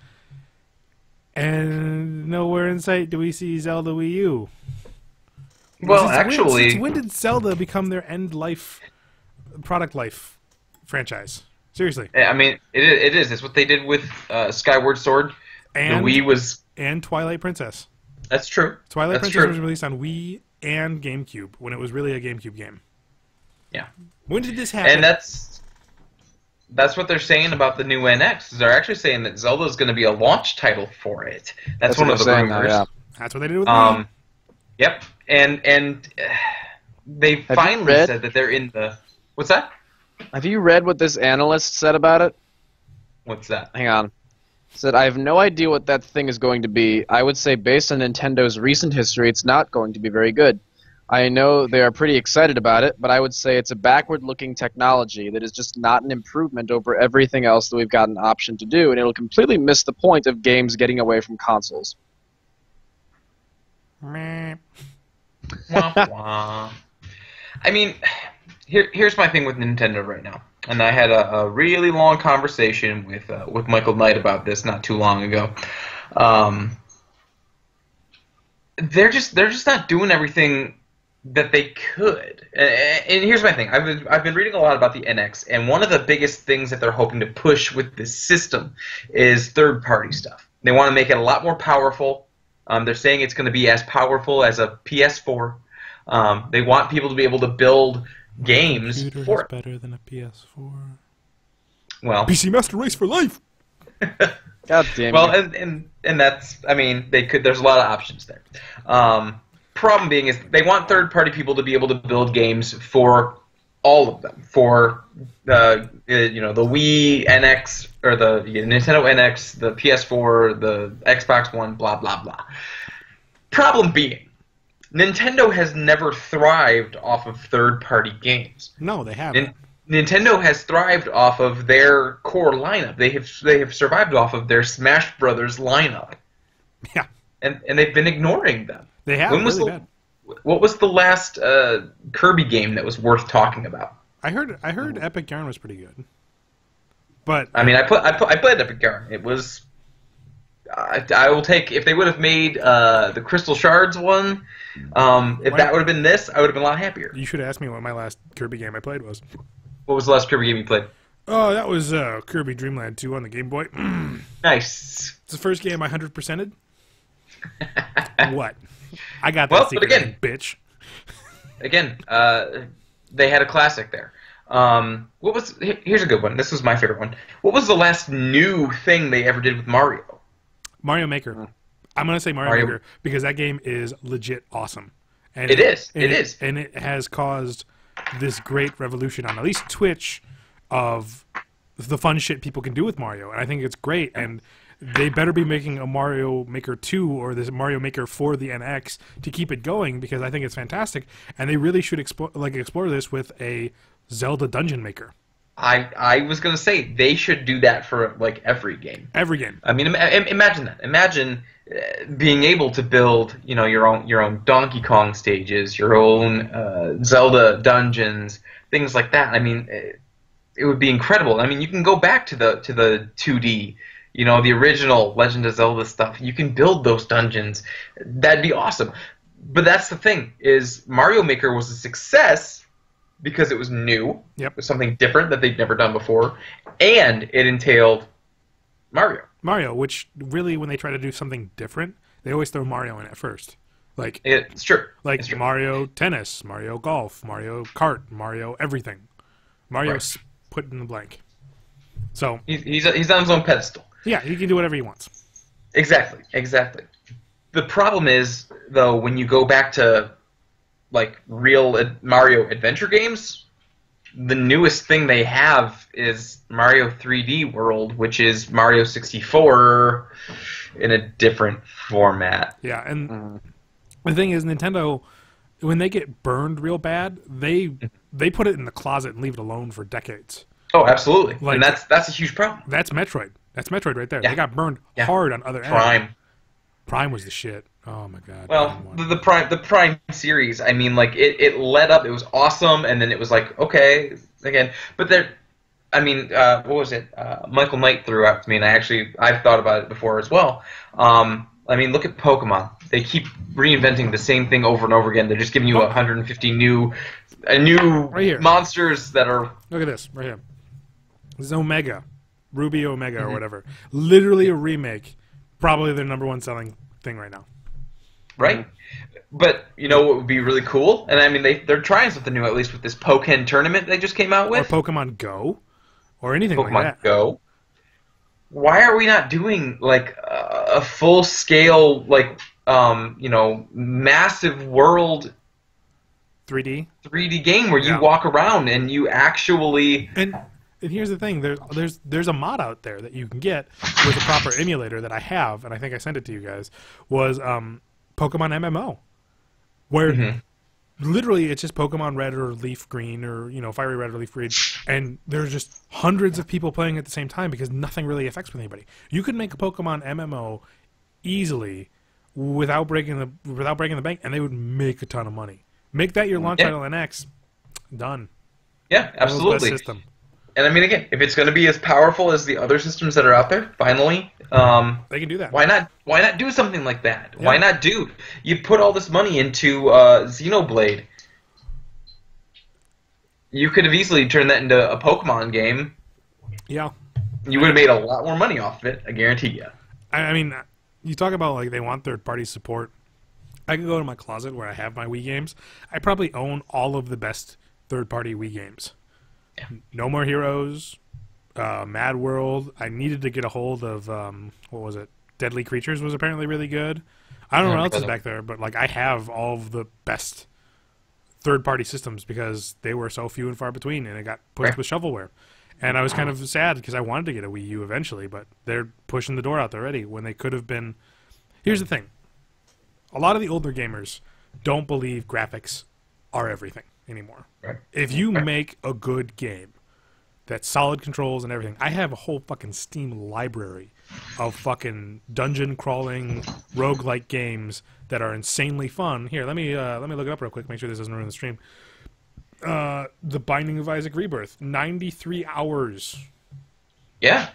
and nowhere in sight do we see Zelda Wii U. Well, Since when did Zelda become their product life franchise? Seriously. I mean, it is. It's what they did with Skyward Sword. And, the Wii was... and Twilight Princess. That's true. Twilight That's Princess true. was released on Wii and GameCube when it was really a GameCube game. Yeah. When did this happen? And that's what they're saying about the new NX. They're actually saying that Zelda is going to be a launch title for it. That's one what of the they're saying rumors. now, yeah. That's what they did with Wii. Yep. And they Have you finally read- said that they're in the... What's that? Have you read what this analyst said about it? What's that? Hang on. Said, I have no idea what that thing is going to be. I would say based on Nintendo's recent history, it's not going to be very good. I know they are pretty excited about it, but I would say it's a backward-looking technology that is just not an improvement over everything else that we've got an option to do, and it'll completely miss the point of games getting away from consoles. Meh. Wah, wah. I mean, here's my thing with Nintendo right now. And I had a really long conversation with Michael Knight about this not too long ago. They're just not doing everything that they could. And here's my thing. I've been reading a lot about the NX, and one of the biggest things that they're hoping to push with this system is third-party stuff. They want to make it a lot more powerful. They're saying it's going to be as powerful as a PS4. They want people to be able to build games Computer for is it. better than a PS4. Well, PC Master Race for life. God damn well, you. and that's, I mean, they could. There's a lot of options there. Problem being is they want third-party people to be able to build games for all of them, for the the Wii NX or the Nintendo NX, the PS4, the Xbox One, blah blah blah. Problem being, Nintendo has never thrived off of third-party games. No, they haven't. Nintendo has thrived off of their core lineup. They have survived off of their Smash Brothers lineup, Yeah, and they've been ignoring them. they have. When was Really the bad. What was the last Kirby game that was worth talking about? I heard Epic Yarn was pretty good, but I mean, I played Epic Yarn. It was. I will take if they would have made the Crystal Shards one. If that would have been this, I would have been a lot happier. you should ask me what my last Kirby game I played was. What was the last Kirby game you played? Oh, that was Kirby Dream Land 2 on the Game Boy. Nice. It's the first game I 100%ed. What? I got that Well, but secret, again- bitch. Again, they had a classic there. What was? Here's a good one. This was my favorite one. What was the last new thing they ever did with Mario? Mario Maker. I'm gonna say Mario Mario- Maker because that game is legit awesome. And It is. and It is. and it has caused this great revolution on at least Twitch of the fun shit people can do with Mario, and I think it's great. And they better be making a Mario Maker 2 or this Mario Maker for the NX to keep it going because I think it's fantastic. And they really should explore this with a Zelda Dungeon Maker. I was gonna say they should do that for like every game. Every game. I mean, imagine that. Imagine being able to build, your own Donkey Kong stages, your own Zelda dungeons, things like that. I mean, it would be incredible. I mean, you can go back to the 2D, the original Legend of Zelda stuff. You can build those dungeons. That'd be awesome. But that's the thing is Mario Maker was a success because it was new. Yep. It was something different that they'd never done before, and it entailed Mario. Which really, when they try to do something different, they always throw Mario in at first. Like It's true. Like It's true. Mario Tennis, Mario Golf, Mario Kart, Mario everything. Mario's put in the blank. So, He's on his own pedestal. yeah, he can do whatever he wants. Exactly. The problem is, though, when you go back to like real Mario adventure games, the newest thing they have is Mario 3D World, which is Mario 64 in a different format. Yeah, and the thing is, Nintendo, when they get burned real bad, they put it in the closet and leave it alone for decades. Oh, absolutely. Like- and that's a huge problem. That's Metroid. That's Metroid right there. Yeah. They got burned Yeah. hard on other ends. Prime. Prime was the shit. Oh my god. Well, Prime won. the Prime series, I mean, like it led up. It was awesome, and then it was like okay again. But there, I mean, what was it? Michael Knight threw out to me, and I've thought about it before as well. I mean, look at Pokemon. They keep reinventing the same thing over and over again. They're just giving you 150 new Right here. monsters that are Look at this right here. This is Omega, Ruby Omega or whatever. Literally a remake. Probably their number one selling thing right now. right. But you know what would be really cool? And I mean, they're trying something new, at least with this Pokken tournament they just came out Or with. Pokemon Go, or anything Pokemon like that. Go. Why are we not doing like a full scale, like massive world 3D. 3D game where you Yeah. walk around and you actually And here's the thing: there's a mod out there that you can get with a proper emulator that I have, and I think I sent it to you guys. Was Pokemon MMO, where literally it's just Pokemon Red or Leaf Green or Fiery Red or Leaf Green, and there's just hundreds of people playing at the same time because nothing really affects with anybody. You could make a Pokemon MMO easily without breaking the bank, and they would make a ton of money. Make that your launch Yeah. title NX, done. yeah, World's best absolutely. system. And I mean, again, if it's going to be as powerful as the other systems that are out there, finally, They can do that. why not? Why not do something like that? Yeah. Why not do? You put all this money into Xenoblade. You could have easily turned that into a Pokemon game. Yeah. You would have made a lot more money off of it. I guarantee you. I mean, you talk about like they want third-party support. I can go to my closet where I have my Wii games. I probably own all of the best third-party Wii games. Yeah. No More Heroes, Mad World. I needed to get a hold of what was it? Deadly Creatures was apparently really good. I don't know what else is back there, but like I have all of the best third-party systems because they were so few and far between, and it got pushed with shovelware. And I was kind of sad because I wanted to get a Wii U eventually, but they're pushing the door out there already when they could have been. Here's the thing. A lot of the older gamers don't believe graphics are everything anymore. Right. If you make a good game that's solid controls and everything, I have a whole fucking Steam library of fucking dungeon crawling roguelike games that are insanely fun. Here, let me look it up real quick, make sure this doesn't ruin the stream. The Binding of Isaac Rebirth, 93 hours. Yeah.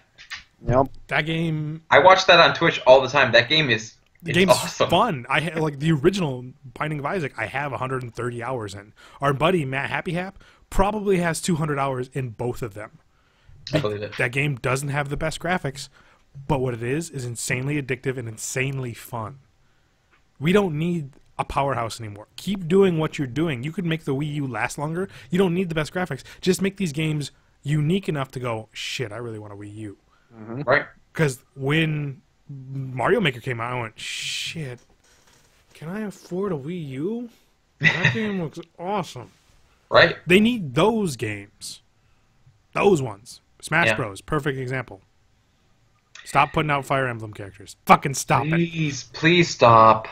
Yep. That game, I watch that on Twitch all the time. That game is game's awesome. fun. I like the original Binding of Isaac. I have 130 hours in. Our buddy Matt Happy Hap probably has 200 hours in both of them. I believe it. That game doesn't have the best graphics, but what it is insanely addictive and insanely fun. We don't need a powerhouse anymore. Keep doing what you're doing. You could make the Wii U last longer. You don't need the best graphics. Just make these games unique enough to go, shit, I really want a Wii U. Right. Because when Mario Maker came out, I went, shit, can I afford a Wii U? That game looks awesome. Right. They need those games. Those ones. Smash Yeah. Bros. Perfect example. Stop putting out Fire Emblem characters. Fucking stop it. Please stop.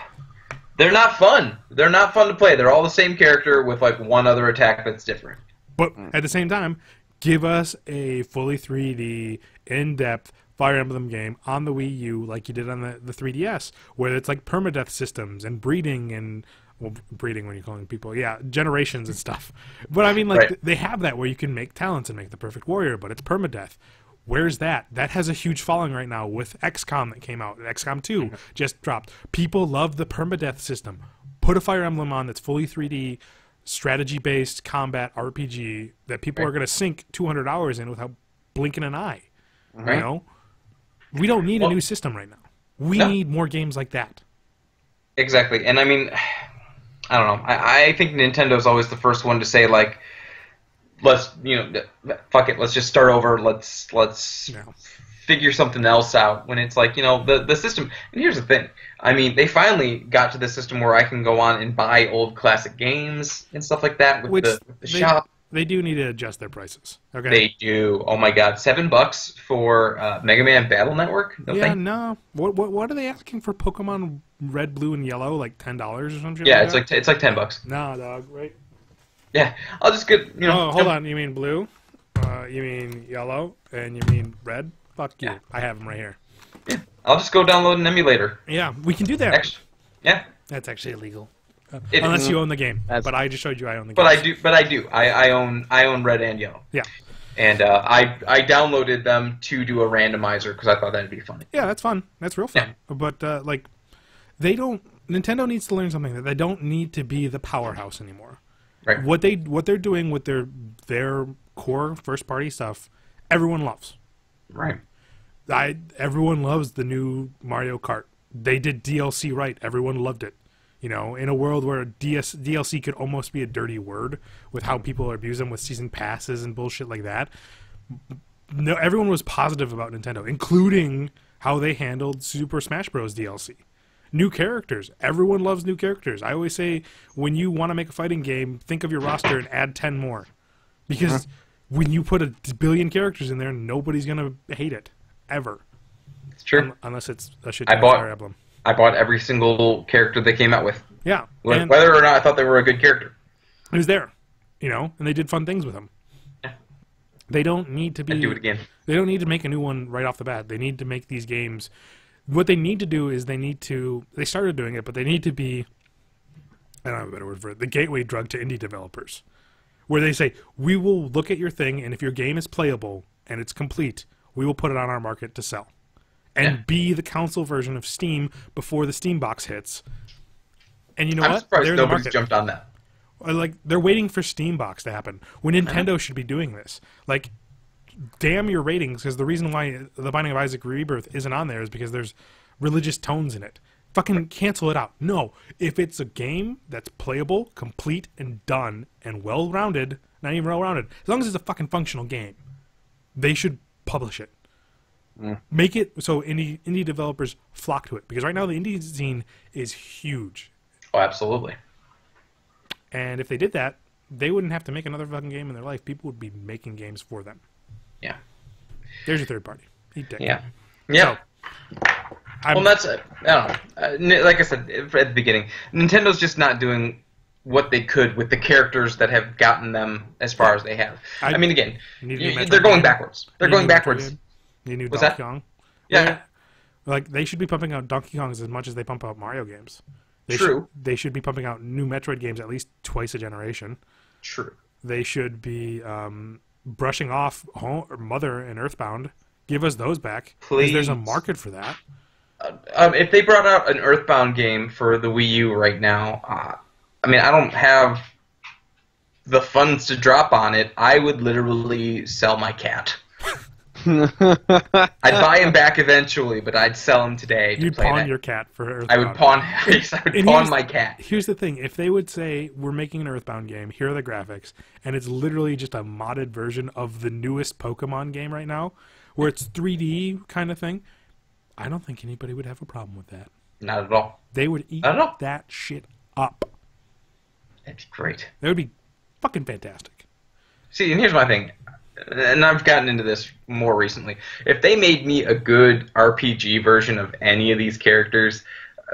They're not fun. They're not fun to play. They're all the same character with like one other attack that's different. But at the same time, give us a fully 3D, in-depth Fire Emblem game on the Wii U like you did on the 3DS, where it's like permadeath systems and breeding and, well, breeding when you're calling people, yeah, generations and stuff. But I mean, like, Right. they have that where you can make talents and make the perfect warrior, but it's permadeath. Where's that? That has a huge following right now with XCOM that came out. XCOM 2 just dropped. People love the permadeath system. Put a Fire Emblem on that's fully 3D, strategy-based combat RPG that people are going to sink 200 hours in without blinking an eye. Right. You know? We don't need a new system right now. We need more games like that. Exactly. And I mean, I don't know. I think Nintendo's always the first one to say like, let's, fuck it, let's just start over. Let's Yeah. figure something else out. When it's like, the system. And here's the thing. I mean, they finally got to the system where I can go on and buy old classic games and stuff like that with Which the shop. They do need to adjust their prices. Okay. They do. Oh my God, $7 for Mega Man Battle Network? No Yeah, thank you. no. What are they asking for Pokemon Red, Blue, and Yellow? Like $10 or something? Yeah, like it's like $10. Nah, dog. Right? Yeah, I'll just get Oh, hold on. You mean blue? You mean yellow? And you mean red? Fuck you. Yeah. I have them right here. I'll just go download an emulator. Yeah, we can do that. Actually, yeah, That's actually illegal. It- Unless you own the game. That's- But I just showed you I own the game. but I do. I own red and yellow. Yeah. And I downloaded them to do a randomizer because I thought that'd be funny. Yeah, that's fun. That's real fun. But like, they don't. Nintendo needs to learn something that they don't need to be the powerhouse anymore. Right. What they're doing with their core first party stuff, everyone loves. Right. Everyone loves the new Mario Kart. They did DLC right. Everyone loved it. In a world where DLC could almost be a dirty word with how people abuse them with season passes and bullshit like that. No, everyone was positive about Nintendo, including how they handled Super Smash Bros. DLC. New characters. Everyone loves new characters. I always say, when you want to make a fighting game, think of your roster and add 10 more. Because when you put a billion characters in there, nobody's going to hate it. Ever. It's true. Unless it's a shit I bought- Fire Emblem. I bought every single character they came out with, Yeah. And whether or not I thought they were a good character. it was there. And they did fun things with them. Yeah. They don't need to be... I'd do it again. They don't need to make a new one right off the bat. They need to make these games... What they need to do is they started doing it, but they need to be, I don't have a better word for it, the gateway drug to indie developers. where they say, we will look at your thing, and if your game is playable and it's complete, we will put it on our market to sell. And be the console version of Steam before the Steam box hits. And you know I'm what? surprised They're in the nobody's market. jumped on that. Like, they're waiting for Steam box to happen. When Nintendo should be doing this. Like, damn your ratings, because the reason why The Binding of Isaac Rebirth isn't on there is because there's religious tones in it. Fucking cancel it out. No, if it's a game that's playable, complete, and done, and well-rounded, not even well-rounded, as long as it's a fucking functional game, they should publish it. Make it so indie developers flock to it. Because right now the indie scene is huge. Oh, absolutely. And if they did that, they wouldn't have to make another fucking game in their life. People would be making games for them. Yeah. There's your third party. Eat dick. Yeah. Yeah. Well, that's, I don't know. Like I said at the beginning, Nintendo's just not doing what they could with the characters that have gotten them as far as they have. I mean, again, they're going backwards. They're going backwards. You need What's Donkey that? Kong. Yeah. Like, they should be pumping out Donkey Kongs as much as they pump out Mario games. True. They should be pumping out new Metroid games at least twice a generation. True. They should be brushing off Mother and Earthbound. Give us those back. Because there's a Please. market for that. If they brought out an Earthbound game for the Wii U right now, I mean, I don't have the funds to drop on it. I would literally sell my cat. I'd buy him back eventually, but I'd sell him today to You'd play pawn that. your cat for Earthbound. I would pawn. Yes, I would And pawn my cat. Here's the thing. If they would say, we're making an Earthbound game, here are the graphics, and it's literally just a modded version of the newest Pokemon game right now, where it's 3D kind of thing, I don't think anybody would have a problem with that. Not at all. They would eat Not at all. that shit up. That'd be great. That would be fucking fantastic. See, and here's my thing, and I've gotten into this more recently. If they made me a good RPG version of any of these characters,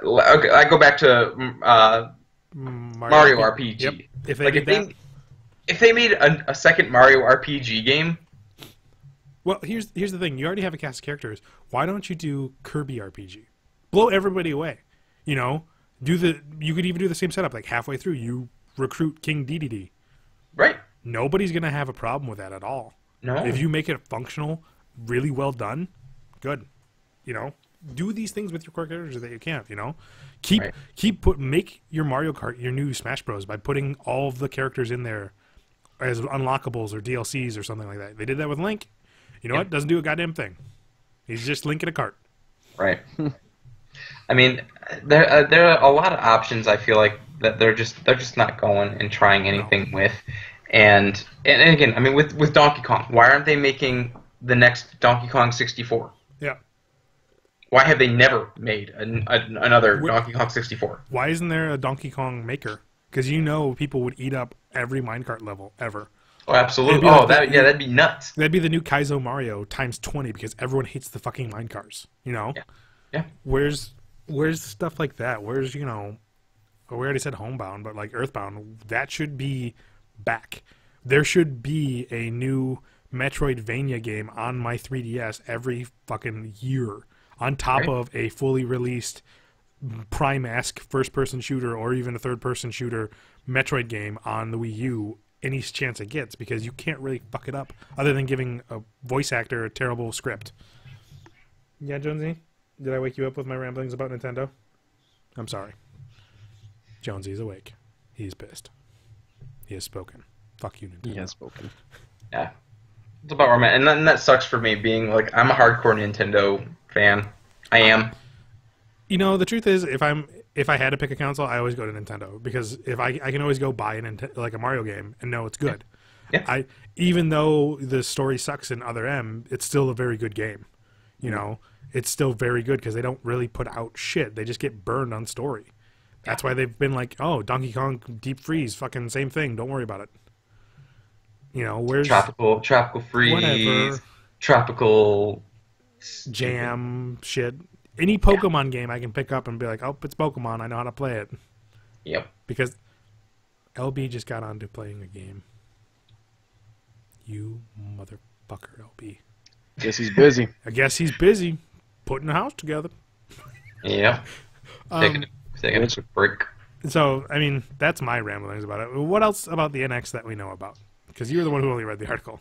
I go back to Mario RPG. Yep. If they Like did that, if they made a second Mario RPG game, well, here's the thing. You already have a cast of characters. Why don't you do Kirby RPG? Blow everybody away. You know, you could even do the same setup. Like halfway through, you recruit King Dedede. right? Nobody's gonna have a problem with that at all. No. If you make it functional, really well done, good. You know, do these things with your core characters that you can't. You know, make your Mario Kart your new Smash Bros. By putting all of the characters in there as unlockables or DLCs or something like that. They did that with Link. You know what? Doesn't do a goddamn thing. He's just Link in a cart. Right. I mean, there are a lot of options. I feel like that they're just not going and trying anything with, and again, I mean, with Donkey Kong, why aren't they making the next Donkey Kong 64? Yeah. Why have they never made another Donkey Kong 64? Why isn't there a Donkey Kong Maker? Because you know people would eat up every minecart level ever. Oh, absolutely. It'd be like That'd be nuts. That'd be the new Kaizo Mario times 20 because everyone hates the fucking minecars. You know? Yeah. Where's stuff like that? Where's, you know, we already said Homebound, but like Earthbound, that should be back. There should be a new Metroidvania game on my 3DS every fucking year on top of a fully released Prime-esque first-person shooter or even a third-person shooter Metroid game on the Wii U any chance it gets, because you can't really fuck it up other than giving a voice actor a terrible script. Yeah, Jonesy? Did I wake you up with my ramblings about Nintendo? I'm sorry. Jonesy's awake. He's pissed. He has spoken. Fuck you, Nintendo. He has spoken. Yeah. It's about where I'm at. And that sucks for me, being like, I'm a hardcore Nintendo fan. I am. You know, the truth is, if I had to pick a console, I always go to Nintendo, because if I can always go buy like a Mario game and know it's good. Yeah. Even though the story sucks in Other M, it's still a very good game. You know, it's still very good because they don't really put out shit. They just get burned on story. That's why they've been like, oh, Donkey Kong Deep Freeze, fucking same thing. Don't worry about it. You know, where's Tropical Freeze, whatever. Tropical Jam shit. Any Pokemon game I can pick up and be like, oh, it's Pokemon. I know how to play it. Yep. Because LB just got onto playing a game. You motherfucker, LB. Guess he's busy. I guess he's busy putting a house together. Yeah. Taking a quick break. So, I mean, that's my ramblings about it. What else about the NX that we know about? Because you're the one who only read the article.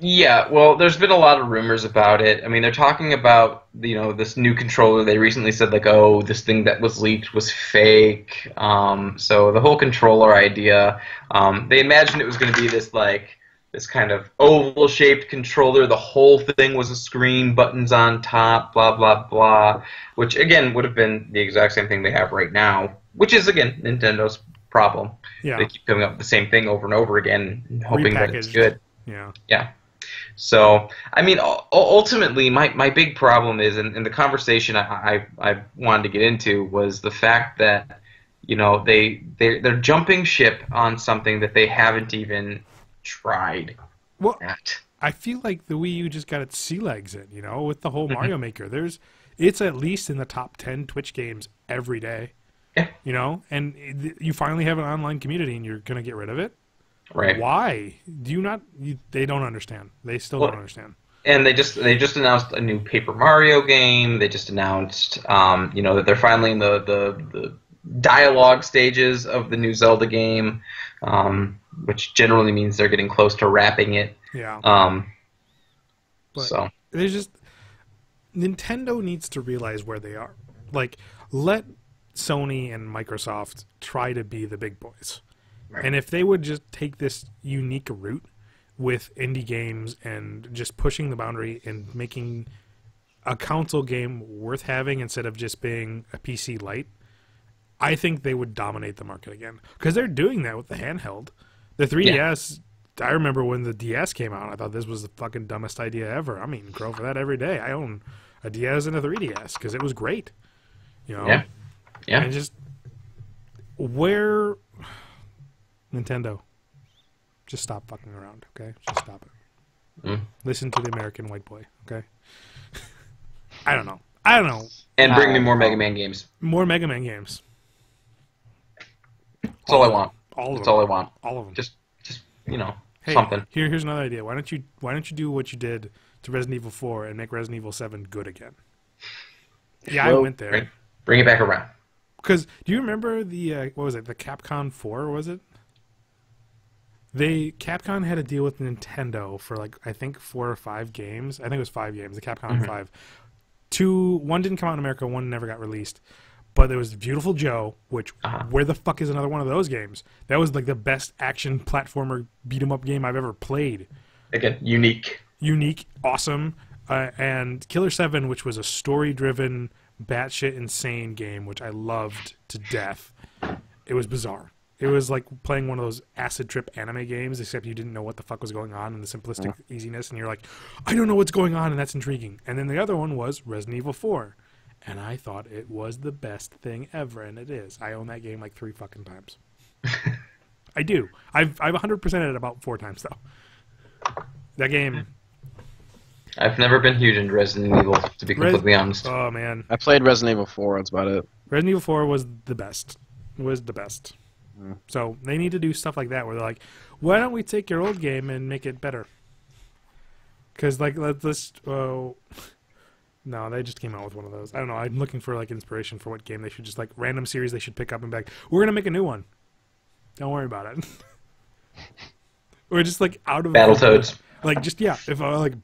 Yeah, well, there's been a lot of rumors about it. I mean, they're talking about, this new controller. They recently said, like, oh, this thing that was leaked was fake. So the whole controller idea, they imagined it was going to be this kind of oval-shaped controller. The whole thing was a screen, buttons on top, blah, blah, blah, which, again, would have been the exact same thing they have right now, which is, again, Nintendo's problem. Yeah. They keep coming up with the same thing over and over again, hoping that it's Repackaged. good. Yeah. Yeah. So, I mean, ultimately, my big problem is, and the conversation I wanted to get into was the fact that, they're jumping ship on something that they haven't even tried Well, at. I feel like the Wii U just got its sea legs in, with the whole Mario Maker. It's at least in the top 10 Twitch games every day. Yeah. And you finally have an online community and you're going to get rid of it? Right. Why? Do you not? They don't understand. They still don't understand. And they just announced a new Paper Mario game. They just announced, that they're finally in the dialogue stages of the new Zelda game, which generally means they're getting close to wrapping it. Yeah. But So there's just Nintendo needs to realize where they are. Like, let Sony and Microsoft try to be the big boys. Right. And if they would just take this unique route with indie games and just pushing the boundary and making a console game worth having instead of just being a PC light, I think they would dominate the market again. Because they're doing that with the handheld. The 3DS, I remember when the DS came out, I thought this was the fucking dumbest idea ever. I'm eating crow for that every day. I own a DS and a 3DS because it was great. Yeah. And just where... Nintendo, just stop fucking around, okay? Just stop it. Listen to the American white boy, okay? I don't know. And bring me more Mega Man games. More Mega Man games. That's all I want. All of That's them. all I want. All of them. Just Hey, something. Here's another idea. Why don't you do what you did to Resident Evil 4 and make Resident Evil 7 good again? Yeah, I went there. Bring it back around. Because do you remember the what was it? The Capcom 4 was it? Capcom had a deal with Nintendo for I think 4 or 5 games. I think it was 5 games. The Capcom 5. One didn't come out in America. One never got released. But there was Beautiful Joe, which where the fuck is another one of those games? That was the best action platformer beat 'em up game I've ever played. Again, unique, awesome, and Killer 7, which was a story-driven, batshit insane game, which I loved to death. It was bizarre. It was like playing one of those acid trip anime games, except you didn't know what the fuck was going on and the simplistic easiness, and you're like, I don't know what's going on, and that's intriguing. And then the other one was Resident Evil 4, and I thought it was the best thing ever, and it is. I own that game 3 fucking times. I do. I've 100%ed it about 4 times, though. That game... I've never been huge into Resident Evil, to be completely honest. Oh, man. I played Resident Evil 4, that's about it. Resident Evil 4 was the best. So they need to do stuff like that where they're like, why don't we take your old game and make it better? Because let's no, they just came out with one of those. I don't know. I'm looking for inspiration for what game they should just random series they should pick up and be like, we're gonna make a new one. Don't worry about it. Or just out of Battletoads. If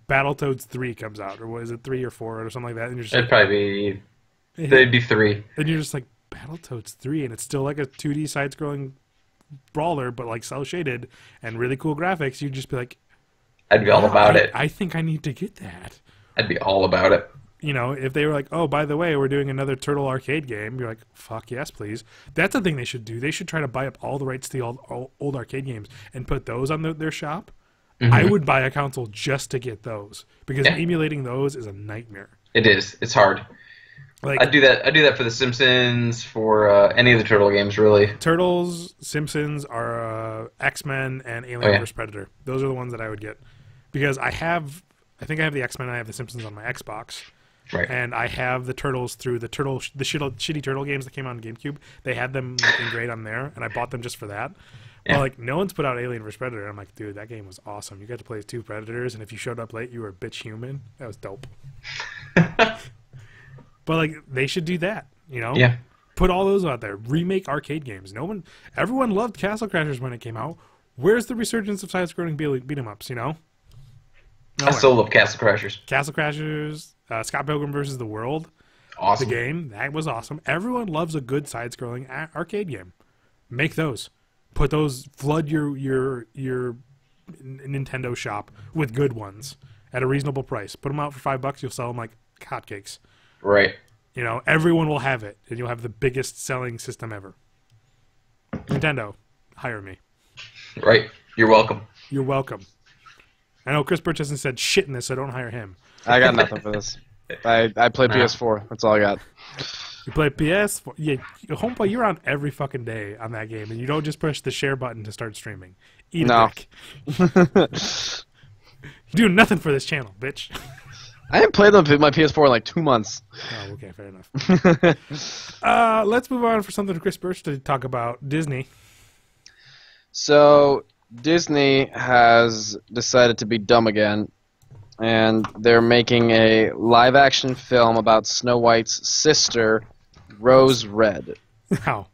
Battletoads 3 comes out, or what is it, 3 or 4 or something like that, and you're just It'd probably be they'd be 3. And you're just Battletoads 3, and it's still a 2D side-scrolling brawler, but cel shaded and really cool graphics. You'd just be like, I'd be all about it. I think I need to get that. I'd be all about it. If they were like, oh, by the way, we're doing another Turtle arcade game, you're like, fuck yes, please. That's the thing they should do. They should try to buy up all the rights to the old arcade games and put those on their shop. I would buy a console just to get those, because emulating those is a nightmare. It is. It's hard. I'd do that for The Simpsons, for any of the Turtle games, really. Turtles, Simpsons, are X-Men, and Alien vs. Predator. Those are the ones that I would get, because I think I have the X-Men and I have the Simpsons on my Xbox. Right. And I have the Turtles through the shitty Turtle games that came out on GameCube. They had them engraved on there, and I bought them just for that. Yeah. But no one's put out Alien vs. Predator. And I'm like, dude, that game was awesome. You got to play as 2 Predators, and if you showed up late, you were a bitch human. That was dope. But they should do that, Yeah. Put all those out there. Remake arcade games. Everyone loved Castle Crashers when it came out. Where's the resurgence of side-scrolling beat 'em ups? You know. I still love Castle Crashers. Castle Crashers, Scott Pilgrim vs. the World, Awesome. the game that was awesome. Everyone loves a good side-scrolling arcade game. Make those. Put those. Flood your Nintendo shop with good ones at a reasonable price. Put them out for $5. You'll sell them like hotcakes. Right. You know, everyone will have it, and you'll have the biggest selling system ever. Nintendo, hire me. Right. You're welcome. You're welcome. I know Chris Birch hasn't said shit in this, so don't hire him. I got nothing for this. I play PS4. That's all I got. You play PS4. Yeah, Homeboy, you're on every fucking day on that game, and you don't just push the share button to start streaming. Eat a dick. You're doing nothing for this channel, bitch. I haven't played my PS4 in like 2 months. Oh, okay, fair enough. Let's move on for something to Chris Birch to talk about. Disney. So, Disney has decided to be dumb again, and they're making a live-action film about Snow White's sister, Rose Red. Wow.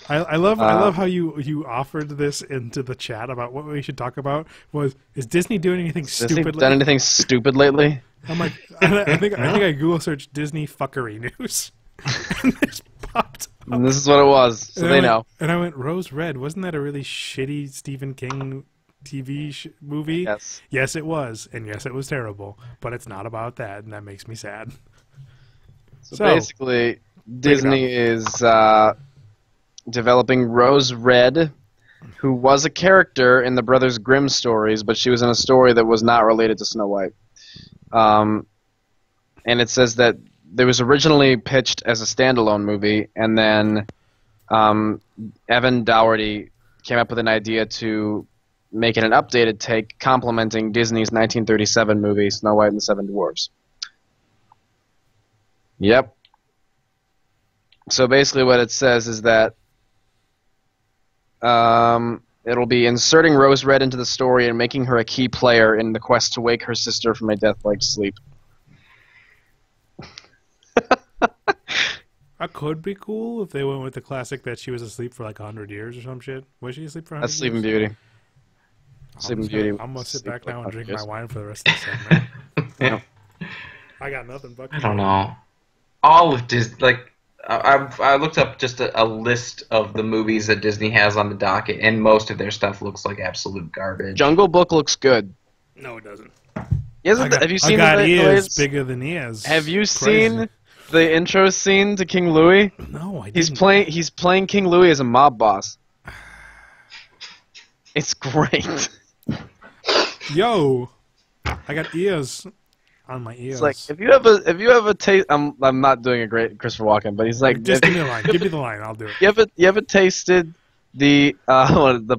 I love how you offered this into the chat about what we should talk about. Is Disney doing anything stupid? Done anything stupid lately? I'm like, I think I Google searched Disney fuckery news, and this popped up. And this is what it was, so they know. And I went, Rose Red. Wasn't that a really shitty Stephen King TV movie? Yes. Yes, it was, and yes, it was terrible. But it's not about that, and that makes me sad. So basically, Disney is developing Rose Red, who was a character in the Brothers Grimm stories, but she was in a story that was not related to Snow White. And it says that it was originally pitched as a standalone movie, and then Evan Dougherty came up with an idea to make it an updated take, complementing Disney's 1937 movie, Snow White and the Seven Dwarfs. Yep. So basically what it says is that it'll be inserting Rose Red into the story and making her a key player in the quest to wake her sister from a death-like sleep. That could be cool if they went with the classic that she was asleep for like 100 years or some shit. Was she asleep for 100 That's years? Sleeping Beauty. Sleeping Beauty. I'm going to sit back now and drink my years. wine for the rest of the segment. Yeah. I got nothing. Fuck I don't know. All of Disney, like, I looked up just a list of the movies that Disney has on the docket, and most of their stuff looks like absolute garbage. Jungle Book looks good. No, it doesn't. Have you seen I got the ears bigger than ears. Have you Crazy. seen the intro scene to King Louis? No, I didn't. He's playing King Louis as a mob boss. It's great. Yo, I got ears on my ears. It's like if you have a taste. I'm not doing a great Christopher Walken, but he's like Just give me a line. Give me the line. I'll do it. You ever tasted the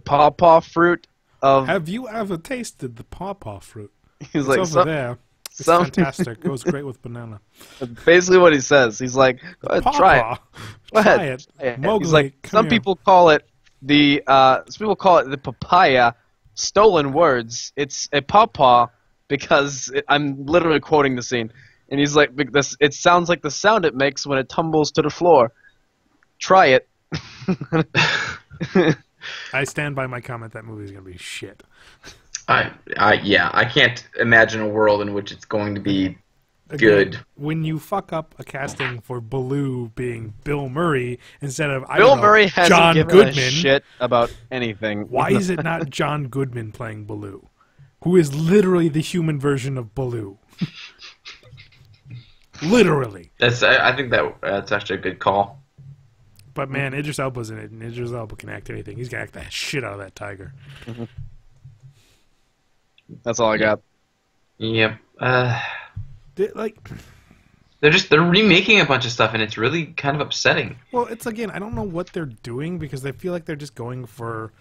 pawpaw fruit of? Have you ever tasted the pawpaw fruit? He's It's like over there. It's some- fantastic. Goes great with banana. basically what he says. He's like, go ahead, try it. Pawpaw. Go ahead, Try it. try it. Mowgli, He's like, come some here. people call it the papaya. Stolen words. It's a pawpaw because I'm literally quoting the scene, and he's like, it sounds like the sound it makes when it tumbles to the floor. Try it. I stand by my comment. That movie's gonna be shit. I can't imagine a world in which it's going to be Again, good. When you fuck up a casting for Baloo being Bill Murray instead of Bill Murray hasn't John given Goodman, a shit about anything. why is it not John Goodman playing Baloo, who is literally the human version of Baloo? Literally. I think that's actually a good call. But man, Idris Elba's in it, and Idris Elba can act anything. He's gonna act the shit out of that tiger. That's all I got. Yep. Like, They're remaking a bunch of stuff, and it's really kind of upsetting. well, it's again, I don't know what they're doing because they feel like they're just going for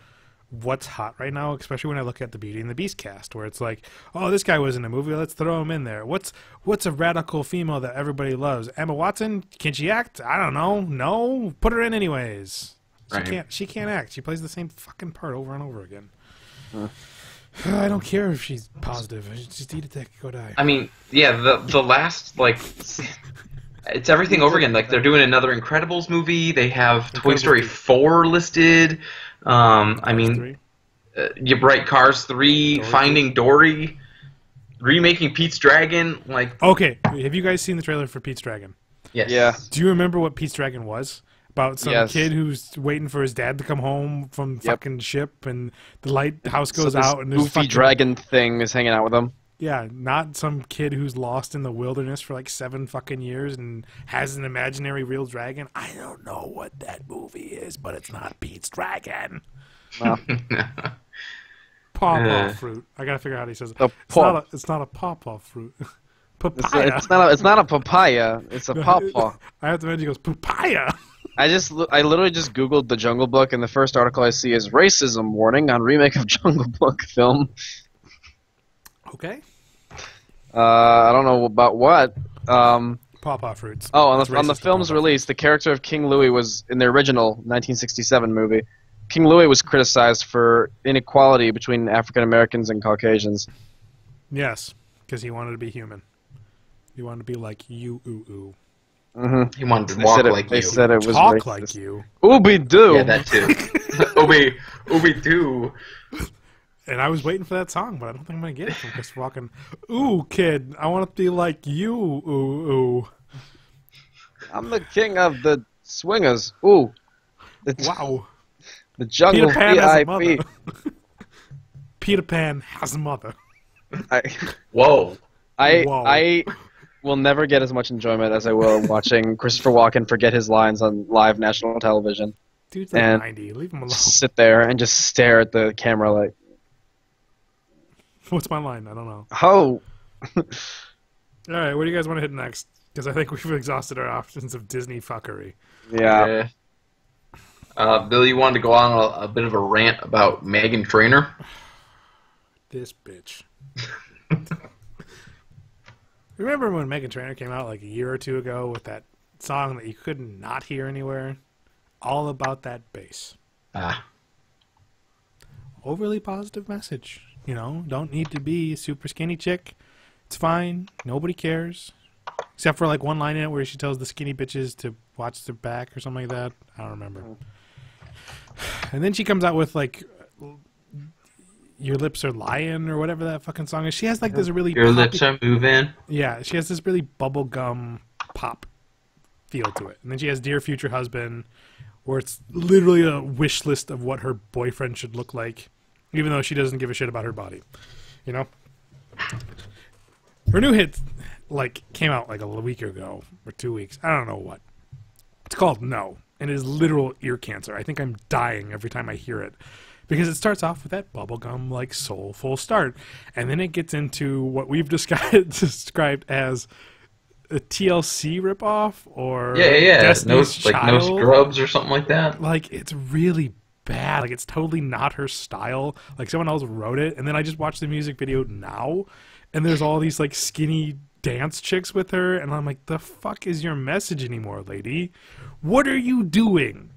what's hot right now, especially when I look at the Beauty and the Beast cast, where it's like, oh, this guy was in a movie, let's throw him in there. What's a radical female that everybody loves? Emma Watson, can she act? I don't know. No, put her in anyways. Right. She can't act. She plays the same fucking part over and over again. I don't care if she's positive. Just eat a dick, go die. I mean, yeah, the last, like, It's everything over again. Like they're doing another Incredibles movie. They have Toy Story 4 listed. I mean, you're right. Cars 3, Dory Finding Dory, remaking Pete's Dragon. Like, Okay, have you guys seen the trailer for Pete's Dragon? yes. Yeah. Do you remember what Pete's Dragon was? About some Yes. kid who's waiting for his dad to come home from Yep. fucking ship, and the lighthouse So goes this out, and there's goofy fucking dragon thing is hanging out with him. Yeah, not some kid who's lost in the wilderness for like 7 fucking years and has an imaginary real dragon. I don't know what that movie is, but it's not Pete's Dragon. Well, Pawpaw fruit. I gotta figure out how he says it. The It's not a pawpaw fruit. it's, Papaya. it's not a papaya. It's a pawpaw. I have to imagine he goes, papaya! I literally just Googled the Jungle Book, and the first article I see is racism warning on remake of Jungle Book film. Okay. I don't know about what. Pawpaw fruits. Oh, on That's the racist to film's pawpaw. release, the character of King Louis was in the original 1967 movie. King Louis was criticized for inequality between African Americans and Caucasians. Yes, because he wanted to be human. He wanted to be like you, ooh, ooh. Mm-hmm. He wanted to They walk said it, like they you. said it was Talk racist. like you. Ooby doo. Yeah, that too. Obi doo. And I was waiting for that song, but I don't think I'm going to get it from Christopher Walken. Ooh, kid, I want to be like you, ooh, ooh. I'm the king of the swingers. Ooh. The, Wow. the jungle Peter Pan has a mother. VIP. Peter Pan has a mother. Whoa. Whoa. I will never get as much enjoyment as I will watching Christopher Walken forget his lines on live national television. Dude's like And 90. Leave him alone. Sit there and just stare at the camera like, What's my line? I don't know. oh. All right, what do you guys want to hit next? Because I think we've exhausted our options of Disney fuckery. Yeah. Bill, you wanted to go on a bit of a rant about Meghan Trainor? This bitch. Remember when Meghan Trainor came out like a year or two ago with that song that you could not hear anywhere? All about that bass. Ah. Overly positive message. You know, don't need to be a super skinny chick. It's fine. Nobody cares. Except for like one line in it where she tells the skinny bitches to watch their back or something like that. I don't remember. And then she comes out with like Your Lips Are Lying or whatever that fucking song is. She has like this really Your poppy- lips are moving. Yeah, she has this really bubblegum pop feel to it. And then she has Dear Future Husband, where it's literally a wish list of what her boyfriend should look like, even though she doesn't give a shit about her body. You know? Her new hit like came out like a week ago or 2 weeks. I don't know what. It's called No, and it is literal ear cancer. I think I'm dying every time I hear it. Because it starts off with that bubblegum, like, soulful start. And then it gets into what we've described as a TLC ripoff or Yeah. Destiny's No Child. Scrubs or something like that. Like, it's really bad. Like, it's totally not her style. Like, someone else wrote it. And then I just watched the music video now, and there's all these, like, skinny dance chicks with her. And I'm like, the fuck is your message anymore, lady? What are you doing?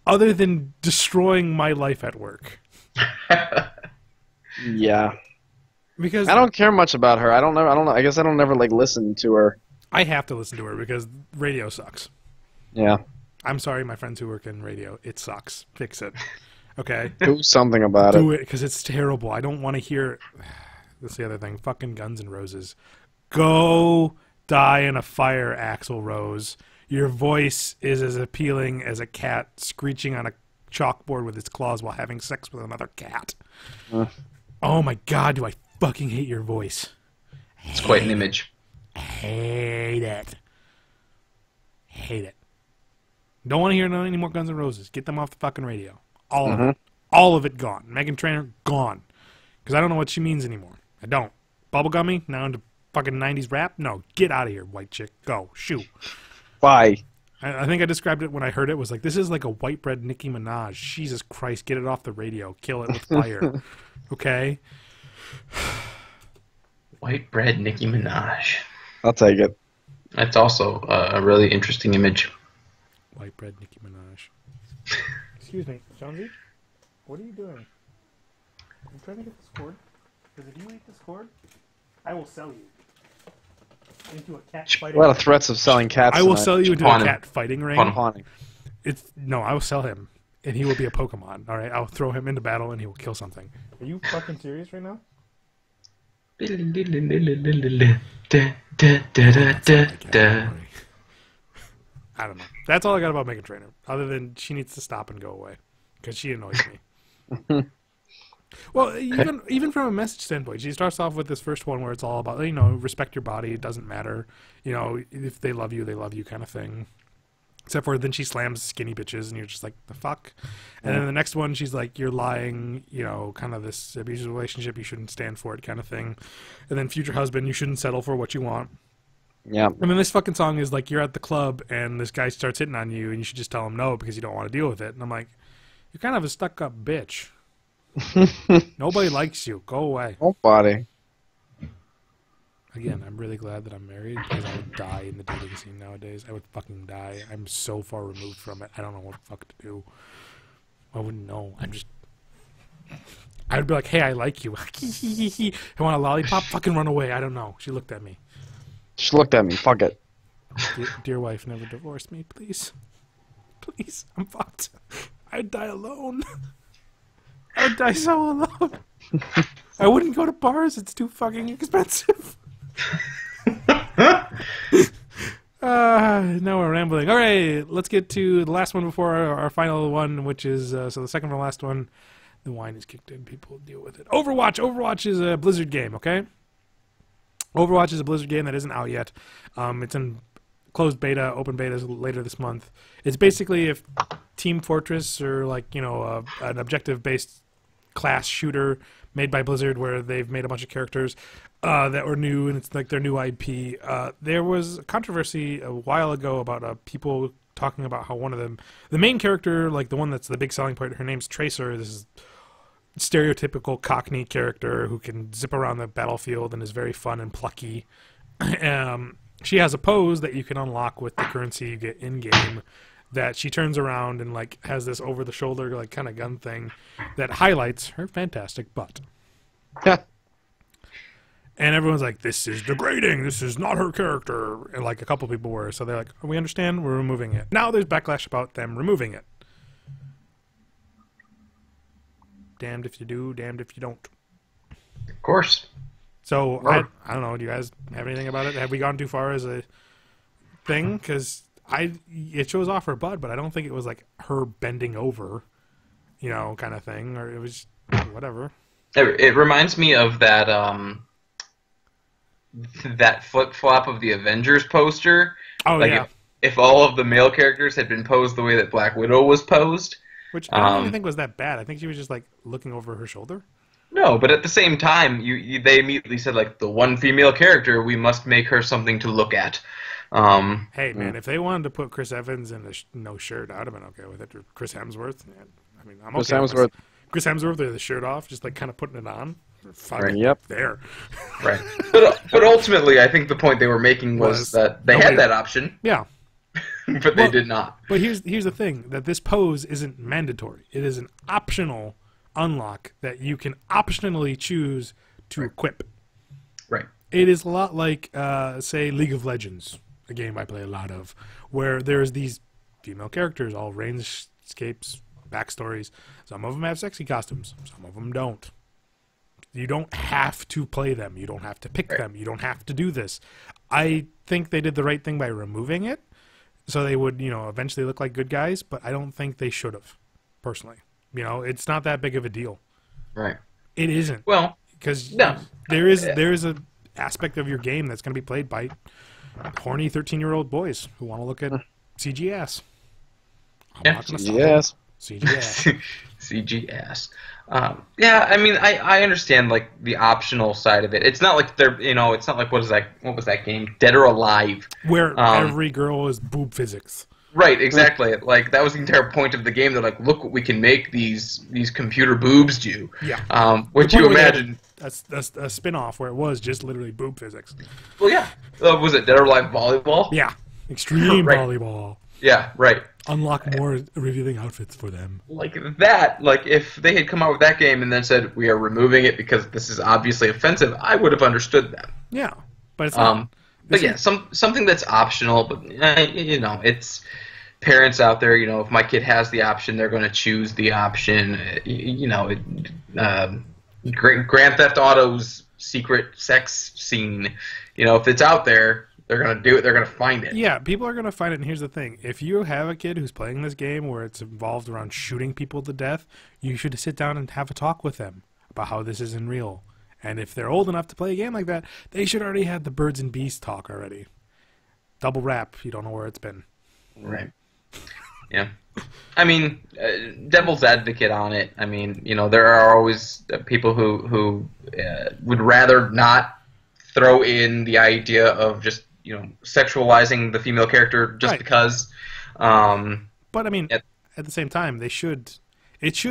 Other than destroying my life at work. Yeah. Because I don't care much about her. I don't know. I guess I don't ever like listen to her. I have to listen to her because radio sucks. Yeah. I'm sorry, my friends who work in radio. It sucks. Fix it. Okay? Do something about Do it. it because it's terrible. I don't want to hear. That's the other thing. Fucking Guns N' Roses. Go die in a fire, Axl Rose. Your voice is as appealing as a cat screeching on a chalkboard with its claws while having sex with another cat. Oh my god, do I fucking hate your voice. It's quite an image. Hate it. Hate it. Don't want to hear any more Guns N' Roses. Get them off the fucking radio. All of it. All of it gone. Meghan Trainor, gone. Because I don't know what she means anymore. I don't. Bubblegummy, now into fucking 90s rap? No, get out of here, white chick. Go. Shoot. Bye. I think I described it when I heard it. Was like, this is like a white bread Nicki Minaj. Jesus Christ, get it off the radio. Kill it with fire. Okay? White bread Nicki Minaj. I'll take it. That's also a really interesting image. White bread Nicki Minaj. Excuse me, Jonesy? What are you doing? I'm trying to get this cord. Because if you eat this cord, I will sell you. into a cat A fighting lot of threats of selling cats. I will tonight. sell you into Pawn a him. cat fighting ring. Pawn him. Pawning. No, I will sell him, and he will be a Pokemon. All right, I'll throw him into battle, and he will kill something. Are you fucking serious right now? I don't know. That's all I got about Megan Trainor. Other than she needs to stop and go away because she annoys me. Well, even from a message standpoint, she starts off with this first one where it's all about, respect your body. It doesn't matter, if they love you kind of thing. Except for then she slams skinny bitches, and you're just like, the fuck? And then the next one, she's like, you're lying, kind of this abusive relationship, you shouldn't stand for it kind of thing. And then future husband, you shouldn't settle for what you want. Yeah. And then this fucking song is like, you're at the club, and this guy starts hitting on you, and you should just tell him no because you don't want to deal with it. And I'm like, you're kind of a stuck-up bitch. Nobody likes you. Go away. Nobody. Again, I'm really glad that I'm married because I would die in the dating scene nowadays. I would fucking die. I'm so far removed from it. I don't know what the fuck to do. I wouldn't know. I would be like, hey, I like you. I want a lollipop? Fucking run away. I don't know. She looked at me. She looked at me. Fuck it. Dear wife, never divorce me, please. Please. I'm fucked. I'd die alone. I would die so alone. I wouldn't go to bars. It's too fucking expensive. Now we're rambling. All right, let's get to the last one before our final one, which is so the second from last one. The wine is kicked in. People deal with it. Overwatch. Overwatch is a Blizzard game. Okay. Overwatch is a Blizzard game that isn't out yet. It's in closed beta, open beta later this month. It's basically if Team Fortress or an objective-based class shooter made by Blizzard where they've made a bunch of characters that were new and it's like their new IP. There was a controversy a while ago about people talking about how one of them, the main character, like the one that's the big selling point, her name's Tracer. This is stereotypical Cockney character who can zip around the battlefield and is very fun and plucky. She has a pose that you can unlock with the currency you get in-game that she turns around and has this over-the-shoulder kind of gun thing that highlights her fantastic butt. And everyone's like, this is degrading. This is not her character. And a couple people were. So they're like, oh, we understand. We're removing it. Now there's backlash about them removing it. Damned if you do, damned if you don't. Of course. So, I don't know. Do you guys have anything about it? Have we gone too far as a thing? Because it shows off her butt, but I don't think it was her bending over, kind of thing. Or it was whatever. It reminds me of that that flip-flop of the Avengers poster. Oh, yeah. If all of the male characters had been posed the way that Black Widow was posed. Which I don't even think was that bad. I think she was just, looking over her shoulder. No, but at the same time, they immediately said, the one female character, we must make her something to look at. Hey, man, if they wanted to put Chris Evans in no shirt, I'd have been okay with it. Or Chris Hemsworth. Yeah, I mean, I'm okay with Chris Hemsworth with the shirt off, just, kind of putting it on. Fucking there. Right. But ultimately, I think the point they were making was that they had that option. Yeah. But they did not. But here's the thing, that this pose isn't mandatory. It is an optional unlock that you can optionally choose to equip. Right. It is a lot like, say, League of Legends, a game I play a lot of, where there's these female characters, all RuneScapes, backstories. Some of them have sexy costumes. Some of them don't. You don't have to play them. You don't have to pick them. You don't have to do this. I think they did the right thing by removing it, so they would, eventually look like good guys, but I don't think they should have, personally. It's not that big of a deal. Right. It isn't. Well, because no. there is a aspect of your game that's going to be played by horny 13-year-old boys who want to look at CG ass. CG ass. CG ass. CG ass. Yeah, I mean, I understand the optional side of it. It's not like they're it's not like what was that game, Dead or Alive, where every girl is boob physics. Right, exactly. That was the entire point of the game. They're like, look what we can make these computer boobs do. Yeah. Which you imagine a spin-off where it was just literally boob physics. Well, yeah. Was it Dead or Alive Volleyball? Yeah. Extreme volleyball. Yeah, right. Unlock more revealing outfits for them. If they had come out with that game and then said, we are removing it because this is obviously offensive, I would have understood that. Yeah, but it's not. But yeah, something that's optional, but it's parents out there. If my kid has the option, they're going to choose the option. Grand Theft Auto's secret sex scene. If it's out there, they're going to do it. They're going to find it. Yeah, people are going to find it. And here's the thing: if you have a kid who's playing this game where it's involved around shooting people to death, you should sit down and have a talk with them about how this isn't real. And if they're old enough to play a game like that, they should already have the birds and bees talk already. Double rap, you don't know where it's been. Right. Yeah. I mean, devil's advocate on it. I mean, there are always people who would rather not throw in the idea of just, sexualizing the female character just right. because. But, I mean, at the same time, it should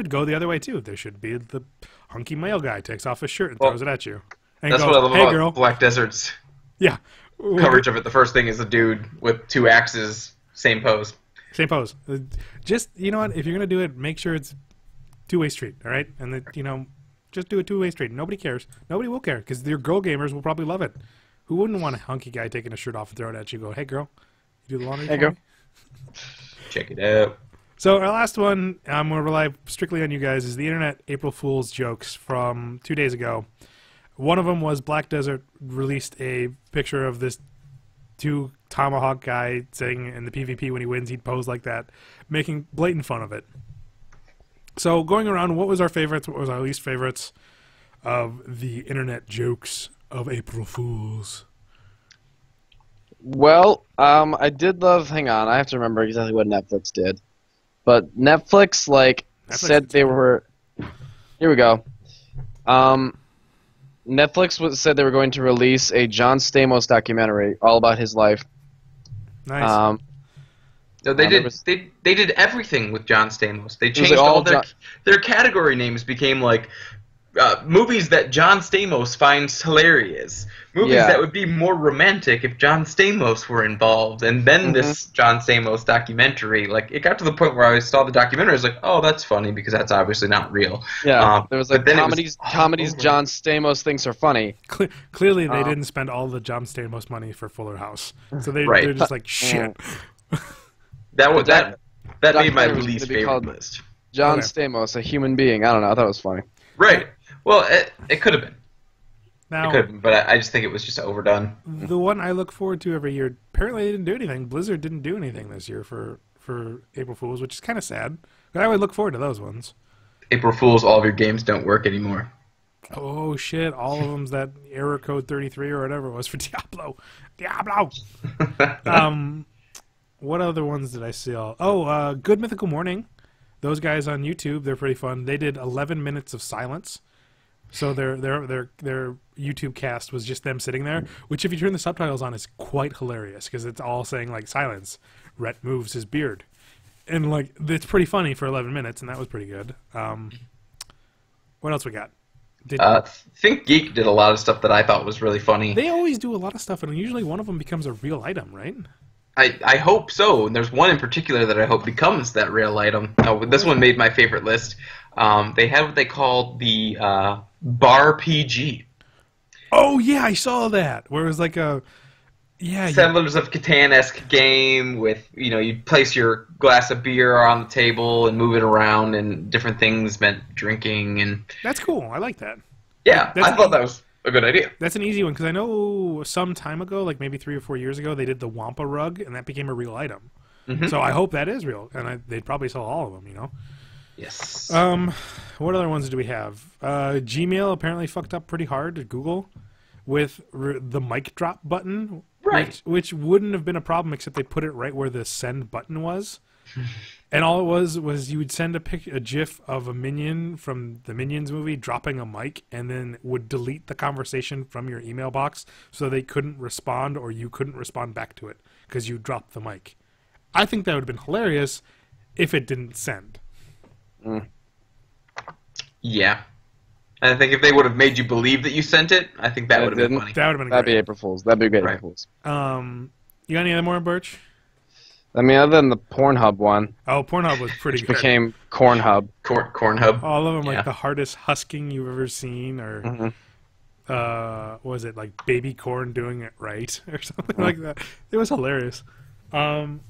go the other way, too. There should be the hunky male guy takes off his shirt and throws it at you. And That's goes, what I love hey, about girl. Black Desert's Yeah. coverage of it. The first thing is a dude with 2 axes, same pose. Same pose. Just, you know what? If you're going to do it, make sure it's two-way street, all right? And, just do a two-way street. Nobody cares. Nobody will care because your girl gamers will probably love it. Who wouldn't want a hunky guy taking a shirt off and throwing it at you and go, hey, girl, you do the laundry for me? Check it out. So our last one, I'm going to rely strictly on you guys, is the Internet April Fool's jokes from 2 days ago. One of them was Black Desert released a picture of this 2 tomahawk guy saying in the PvP when he wins he'd pose like that, making blatant fun of it. So going around, what was our favorites, what was our least favorites of the Internet jokes of April Fools? Well, I did love. Hang on, I have to remember exactly what Netflix did. But Netflix, said they were. Here we go. Netflix said they were going to release a John Stamos documentary all about his life. Nice. No, they did. They did everything with John Stamos. They changed all their category names became movies that John Stamos finds hilarious. Movies that would be more romantic if John Stamos were involved. And then this John Stamos documentary, it got to the point where I saw the documentary, I was like, oh, that's funny because that's obviously not real. Yeah, there was comedies John Stamos thinks are funny. Clearly, they didn't spend all the John Stamos money for Fuller House, so they're just like shit. That made my least favorite list. John Stamos, a human being. I don't know. I thought it was funny. Right. Well, it could have been. Now, it could have been, but I just think it was just overdone. The one I look forward to every year, apparently they didn't do anything. Blizzard didn't do anything this year for April Fools, which is kind of sad. But I would look forward to those ones. April Fools, all of your games don't work anymore. Oh, shit. All of them's that error code 33 or whatever it was for Diablo. Diablo! What other ones did I see? Good Mythical Morning. Those guys on YouTube, they're pretty fun. They did 11 minutes of silence. So their YouTube cast was just them sitting there, which if you turn the subtitles on is quite hilarious because it's all saying silence. Rhett moves his beard. And it's pretty funny for 11 minutes, and that was pretty good. What else we got? Think Geek did a lot of stuff that I thought was really funny. They always do a lot of stuff, and usually one of them becomes a real item, right? I hope so. And there's one in particular that I hope becomes that real item. This one made my favorite list. They had what they called the Bar PG. Oh, yeah, I saw that. Where it was Settlers of Catan-esque game with, you'd place your glass of beer on the table and move it around, and different things meant drinking. And that's cool. I like that. Yeah, I thought that was a good idea. That's an easy one, because I know some time ago, maybe 3 or 4 years ago, they did the Wampa rug, and that became a real item. Mm-hmm. So I hope that is real, and they'd probably sell all of them, Yes. What other ones do we have? Gmail apparently fucked up pretty hard at Google with the mic drop button. Right. Which wouldn't have been a problem except they put it right where the send button was. And all it was you would send a GIF of a minion from the Minions movie dropping a mic and then would delete the conversation from your email box so they couldn't respond or you couldn't respond back to it because you dropped the mic. I think that would have been hilarious if it didn't send. Yeah. And I think if they would have made you believe that you sent it, I think that would have been funny. That would have been That'd be April Fool's. That'd be great April Fool's. You got any other more, Birch? I mean, other than the Pornhub one. Oh, Pornhub was pretty good. Became Cornhub. Cornhub. All of them, the hardest husking you've ever seen, or what was it, like Baby Corn doing it right or something like that. It was hilarious. On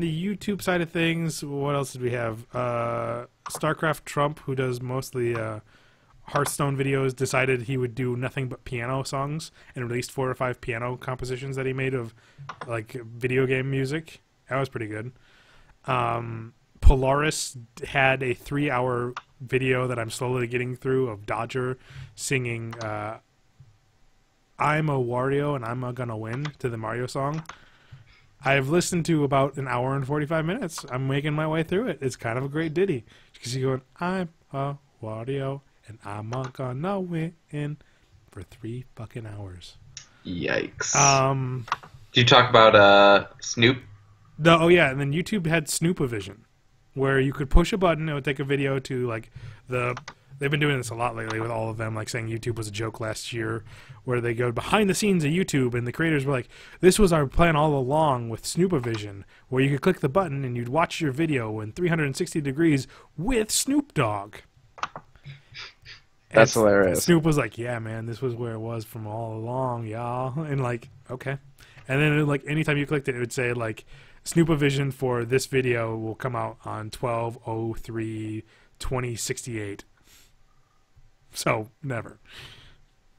the YouTube side of things, what else did we have? StarCraft Trump, who does mostly Hearthstone videos, decided he would do nothing but piano songs and released 4 or 5 piano compositions that he made of like video game music. That was pretty good. Polaris had a 3-hour video that I'm slowly getting through of Dodger singing I'm a Wario and I'm gonna win to the Mario song. I've listened to about an hour and 45 minutes. I'm making my way through it. It's kind of a great ditty. Because you're going, I'm a Wario and I'm gonna win for 3 fucking hours. Yikes. Did you talk about Snoop? Oh yeah, and then YouTube had Snoopavision, where you could push a button, it would take a video to like they've been doing this a lot lately with all of them, like saying YouTube was a joke last year, where they go behind the scenes of YouTube, and the creators were like, this was our plan all along with Snoopavision, where you could click the button and you'd watch your video in 360 degrees with Snoop Dogg. That's hilarious. Snoop was like, yeah, man, this was where it was from all along, y'all. And like, okay. And then like anytime you clicked it, it would say like, Snoopavision for this video will come out on 12/03/2068. So never.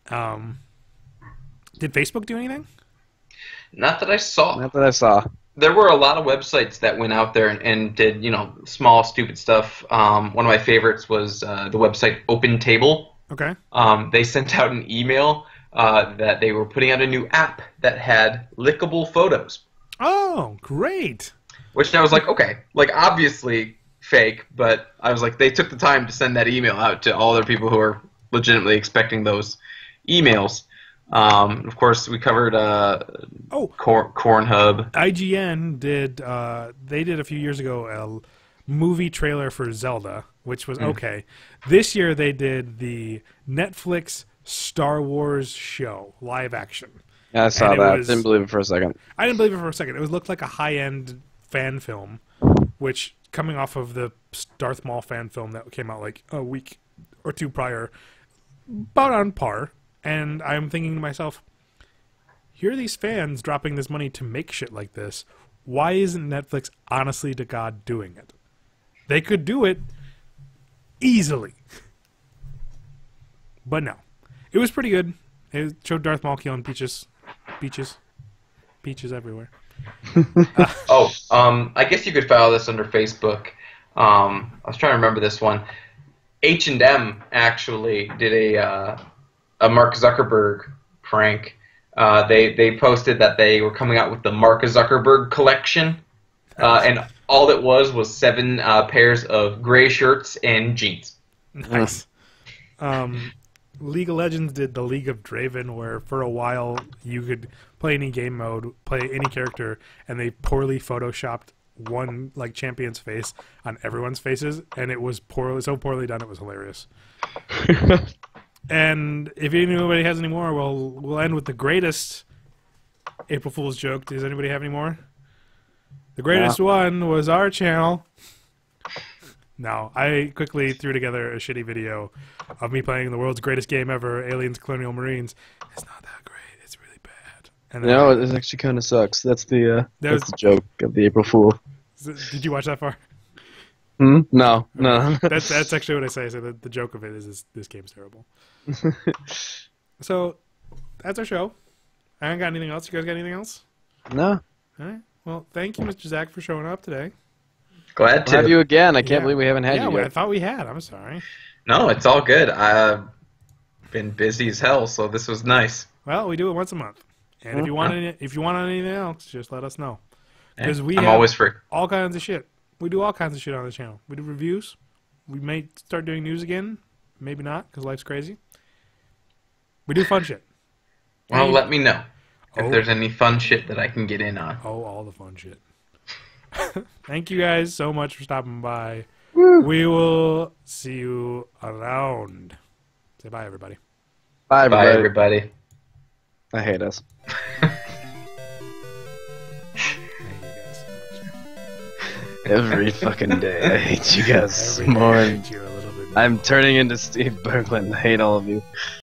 Did Facebook do anything? Not that I saw. Not that I saw. There were a lot of websites that went out there and did, small, stupid stuff. One of my favorites was the website Open Table. Okay. They sent out an email that they were putting out a new app that had lickable photos. Oh, great. Which I was like, okay, like obviously fake, but I was like, they took the time to send that email out to all other people who are legitimately expecting those emails. Of course, we covered Cornhub. IGN did. They did a few years ago a movie trailer for Zelda, which was okay. This year they did the Netflix Star Wars show live action. Yeah, I saw that. Didn't believe it for a second. I didn't believe it for a second. It looked like a high-end fan film, which, coming off of the Darth Maul fan film that came out like a week or two prior, about on par. And I'm thinking to myself, here are these fans dropping this money to make shit like this. Why isn't Netflix, honestly to God, doing it? They could do it easily. But no. It was pretty good. It showed Darth Maul killing Peaches everywhere. I guess you could file this under Facebook. I was trying to remember this one. H&M actually did a Mark Zuckerberg prank. They posted that they were coming out with the Mark Zuckerberg collection, and all it was 7 pairs of gray shirts and jeans. Nice. League of Legends did the League of Draven, where for a while you could play any game mode, play any character, and they poorly photoshopped one like champion's face on everyone's faces, and it was so poorly done it was hilarious. And if anybody has any more, we'll end with the greatest April Fool's joke. Does anybody have any more? The greatest one was our channel. No, I quickly threw together a shitty video of me playing the world's greatest game ever, Aliens Colonial Marines. It's not that great. It's really bad. And no, it actually kind of sucks. That's the joke of the April Fool. Did you watch that far? No. That's actually what I say. So the joke of it is this game's terrible. So that's our show. I haven't got anything else. You guys got anything else? No. All right. Well, thank you, Mr. Zach, for showing up today. Glad to have you again. I can't believe we haven't had you yet. I thought we had. I'm sorry. No, it's all good. I've been busy as hell, so this was nice. Well, we do it once a month, and if you want anything else, just let us know. Because I'm always free. All kinds of shit. We do all kinds of shit on the channel. We do reviews. We may start doing news again. Maybe not, because life's crazy. We do fun shit. Well, let me know if there's any fun shit that I can get in on. Oh, all the fun shit. Thank you guys so much for stopping by. Woo. We will see you around. Say bye, everybody. Bye, everybody. Bye, everybody. I hate us. Every fucking day. I hate you guys more. I'm turning into Steve Berglund. I hate all of you.